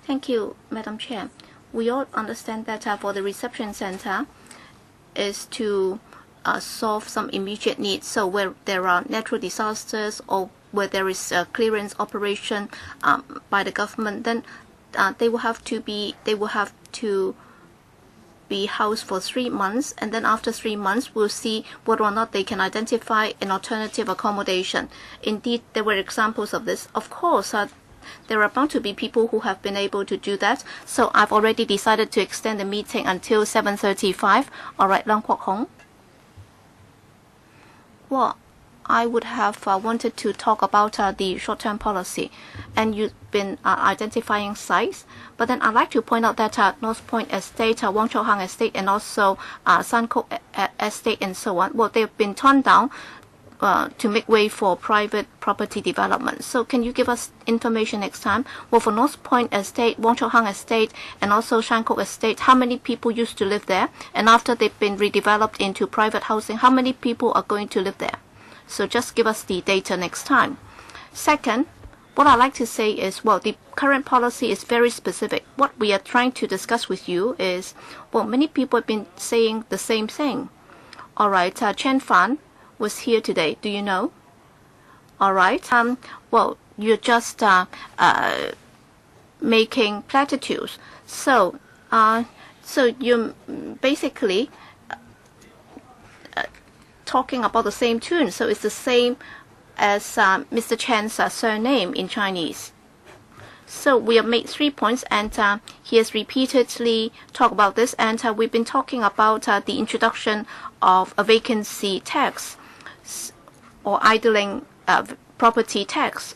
Thank you, Madam Chair. We all understand that for the reception center is to solve some immediate needs. So where there are natural disasters or where there is a clearance operation by the government, then they will have to be housed for 3 months, and then after 3 months we'll see whether or not they can identify an alternative accommodation. Indeed, there were examples of this. Of course, there are bound to be people who have been able to do that. So I've already decided to extend the meeting until 7:35. All right, Lang Kwok Hong. Well, I would have wanted to talk about the short-term policy, and you've been identifying sites. But then I'd like to point out that North Point Estate, Wong Chau Hang Estate, and also San Kok Estate and so on, well, they've been torn down to make way for private property development. So can you give us information next time? Well, for North Point Estate, Wong Chau Hang Estate, and also San Kok Estate, how many people used to live there? And after they've been redeveloped into private housing, how many people are going to live there? So just give us the data next time. Second, what I'd like to say is, well, the current policy is very specific. What we are trying to discuss with you is, well, many people have been saying the same thing. All right, Chen Fan was here today. Do you know? All right. Well, you're just making platitudes. So you're basically talking about the same tune. So it's the same as Mr. Chen's surname in Chinese. So we have made 3 points, and he has repeatedly talked about this, and we've been talking about the introduction of a vacancy tax or idling property tax.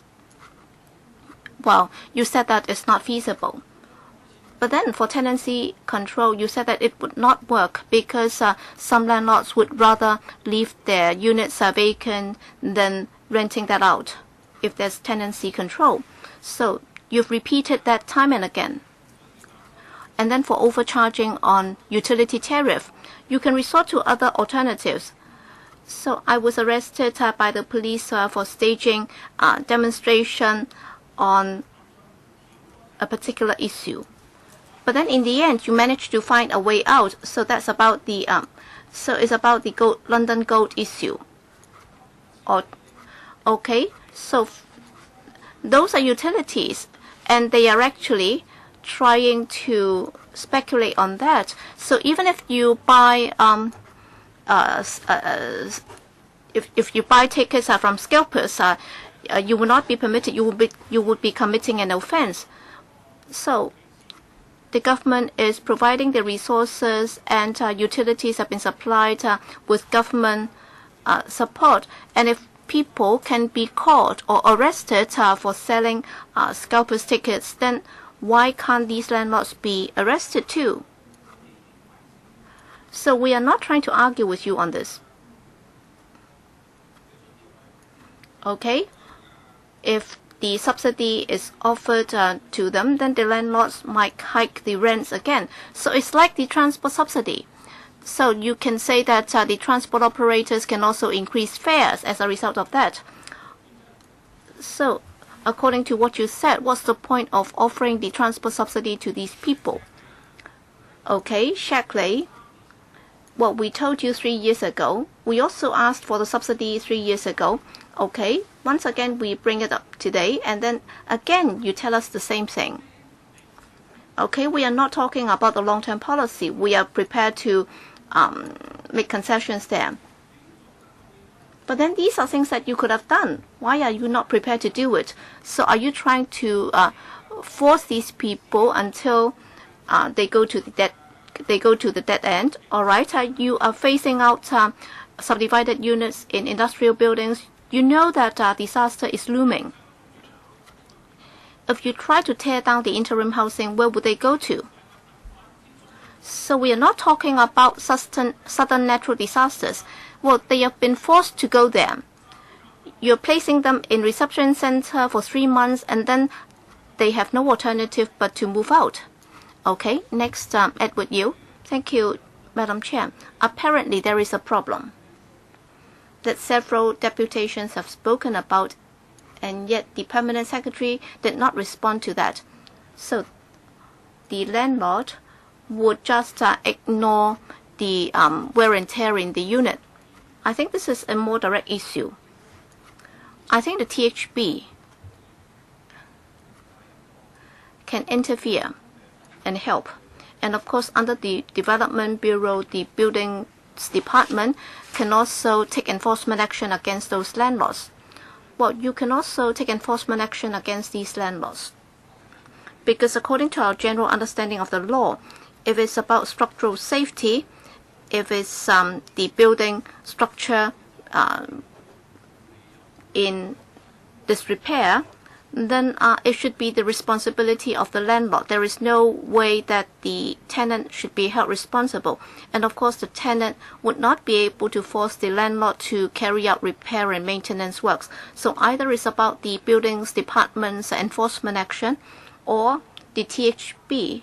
Well, you said that it's not feasible. But then for tenancy control, you said that it would not work because some landlords would rather leave their units vacant than renting that out if there's tenancy control. So you've repeated that time and again. And then for overcharging on utility tariff, you can resort to other alternatives. So I was arrested by the police for staging demonstration on a particular issue. But then in the end, you managed to find a way out. So that's about the So it's about the London Gold issue. Okay, so those are utilities, and they are actually trying to speculate on that. So even if you buy if you buy tickets from scalpers, you will not be permitted. You would be committing an offense. So the government is providing the resources, and utilities have been supplied with government support. And if people can be caught or arrested for selling scalpers tickets, then why can't these landlords be arrested too? So we are not trying to argue with you on this. Okay? If the subsidy is offered to them, then the landlords might hike the rents again. So it's like the transport subsidy. So you can say that the transport operators can also increase fares as a result of that. So according to what you said, what's the point of offering the transport subsidy to these people? Okay, Shackley, what we told you 3 years ago, we also asked for the subsidy 3 years ago. Okay, once again we bring it up today, and then again you tell us the same thing. Okay, we are not talking about the long-term policy. We are prepared to make concessions there. But then these are things that you could have done. Why are you not prepared to do it? So are you trying to force these people until they go to the dead end? All right, you are phasing out subdivided units in industrial buildings. You know that disaster is looming. If you try to tear down the interim housing, where would they go to? So we are not talking about sudden natural disasters. Well, they have been forced to go there. You're placing them in reception center for 3 months, and then they have no alternative but to move out. Okay, next, Edward Yu. Thank you, Madam Chair. Apparently, there is a problem that several deputations have spoken about, and yet the Permanent Secretary did not respond to that. So the landlord would just ignore the wear and tear in the unit. I think this is a more direct issue. I think the THB can interfere and help. And of course, under the Development Bureau, the Buildings Department can also take enforcement action against those landlords. Well, you can also take enforcement action against these landlords, because according to our general understanding of the law, if it's about structural safety, if it's the building structure in disrepair, then it should be the responsibility of the landlord. There is no way that the tenant should be held responsible. And of course, the tenant would not be able to force the landlord to carry out repair and maintenance works. So either it's about the Buildings Department's enforcement action, or the THB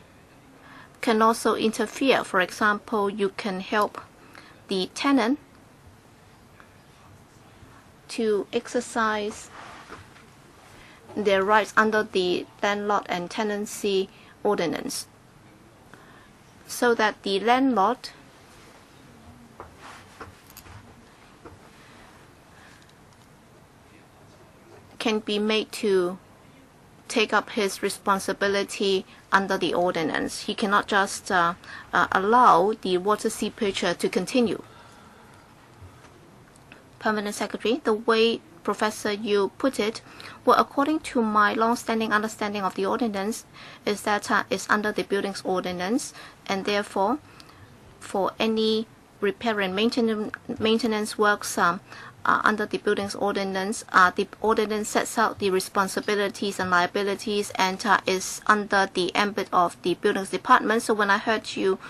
can also interfere. For example, you can help the tenant to exercise their rights under the Landlord and Tenancy Ordinance, so that the landlord can be made to take up his responsibility under the ordinance. He cannot just allow the water seepage to continue. Permanent Secretary, the way Professor Yu put it, well, according to my long-standing understanding of the ordinance, is that it's under the Buildings Ordinance, and therefore, for any repair and maintenance works under the Buildings Ordinance, the ordinance sets out the responsibilities and liabilities, and is under the ambit of the Buildings Department. So when I heard you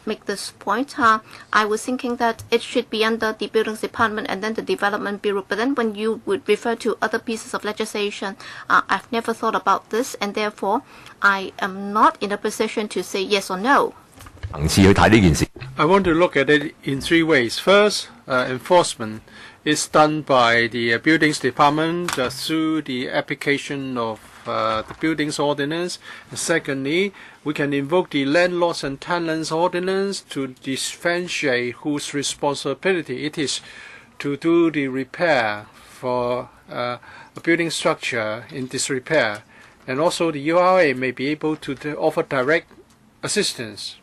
make this point, I was thinking that it should be under the Buildings Department and then the Development Bureau. But then when you would refer to other pieces of legislation, I've never thought about this, and therefore I am not in a position to say yes or no. I want to look at it in 3 ways. First, enforcement is done by the Buildings Department through the application of the Buildings Ordinance. And secondly, we can invoke the Landlords and Tenants Ordinance to differentiate whose responsibility it is to do the repair for a building structure in disrepair. And also the URA may be able to offer direct assistance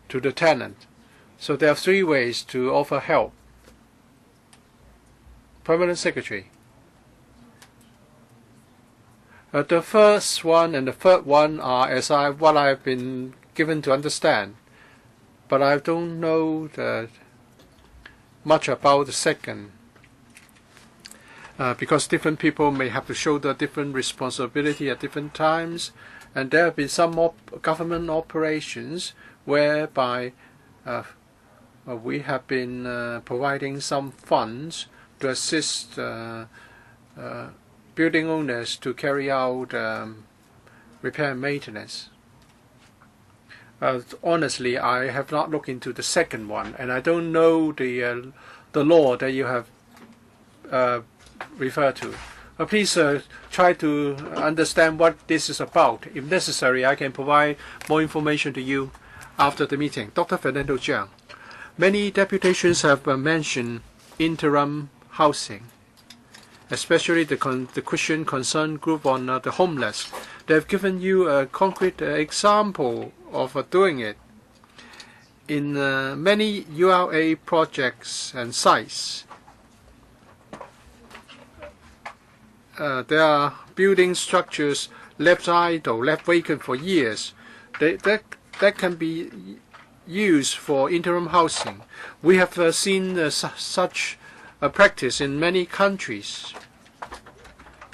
to the tenant. So there are 3 ways to offer help. Permanent Secretary. The first one and the third one are what I've been given to understand, but I don't know much about the second, because different people may have to shoulder different responsibility at different times, and there have been some government operations whereby we have been providing some funds to assist building owners to carry out repair and maintenance. Honestly, I have not looked into the second one, and I don't know the law that you have referred to. Please try to understand what this is about. If necessary, I can provide more information to you after the meeting. Dr. Fernando Jiang. Many deputations have mentioned interim housing, especially the Christian Concern Group on the homeless. They have given you a concrete example of doing it. In many URA projects and sites, there are building structures left idle, left vacant for years. That can be used for interim housing. We have seen such a practice in many countries,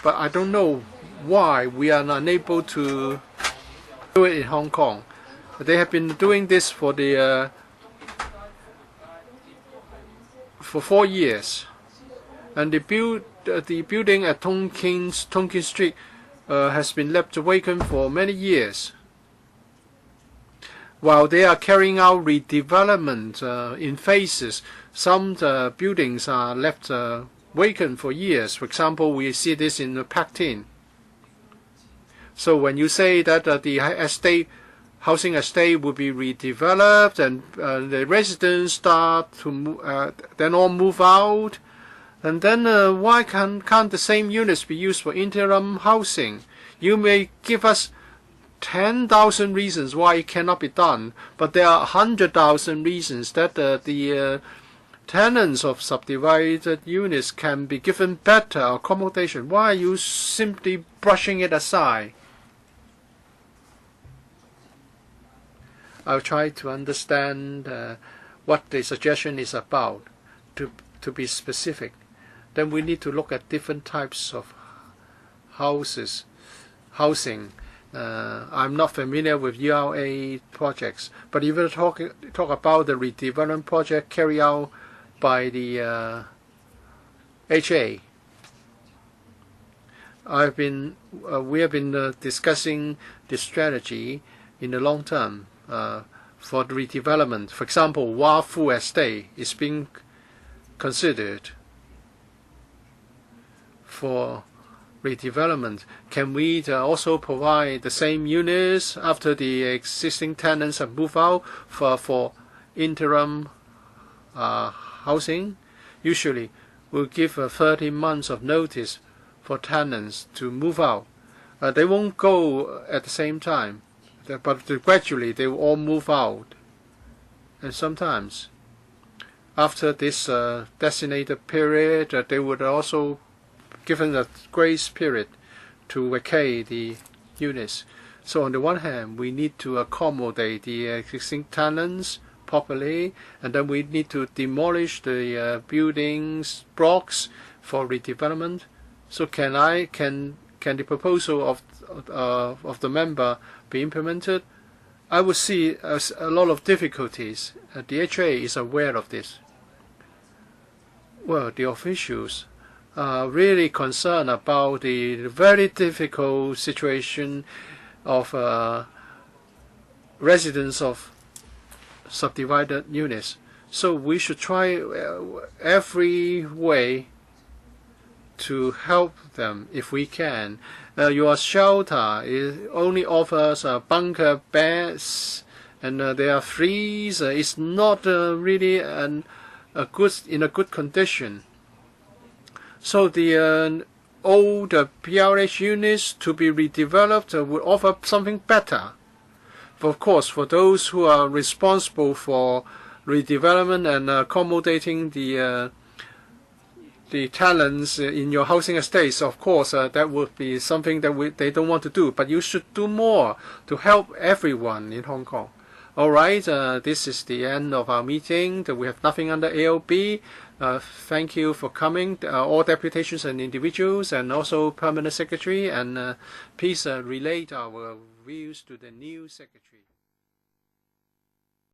but I don't know why we are unable to do it in Hong Kong. They have been doing this for 4 years, and the building at Tonkin Street has been left vacant for many years. While they are carrying out redevelopment in phases, some buildings are left vacant for years. For example, we see this in Pt2. So when you say that the housing estate will be redeveloped and the residents start to then all move out, and then why can't the same units be used for interim housing? You may give us 10,000 reasons why it cannot be done, but there are 100,000 reasons that the tenants of subdivided units can be given better accommodation. Why are you simply brushing it aside? I'll try to understand what the suggestion is about, to be specific. Then we need to look at different types of housing. I'm not familiar with URA projects, but if you talk about the redevelopment project carried out by the HA, we have been discussing the strategy in the long term for the redevelopment. For example, Wah Fu Estate is being considered for redevelopment. Can we also provide the same units after the existing tenants have moved out for interim housing? Usually, we'll give 30 months of notice for tenants to move out. They won't go at the same time, but gradually they will all move out. And sometimes, after this designated period, they would also given a grace period to vacate the units. So on the one hand, we need to accommodate the existing tenants properly, and then we need to demolish the buildings blocks for redevelopment. So can the proposal of the member be implemented? I would see a lot of difficulties. The HA is aware of this. Well, the officials are really concerned about the very difficult situation of residents of subdivided units. So we should try every way to help them if we can. Your shelter only offers bunker beds, and their freezer is not really in a good condition. So the old PRH units to be redeveloped would offer something better. Of course, for those who are responsible for redevelopment and accommodating the talents in your housing estates, of course, that would be something that they don't want to do. But you should do more to help everyone in Hong Kong. All right, this is the end of our meeting. We have nothing under ALB. Thank you for coming, all deputations and individuals, and also Permanent Secretary. And please relate our views to the new Secretary.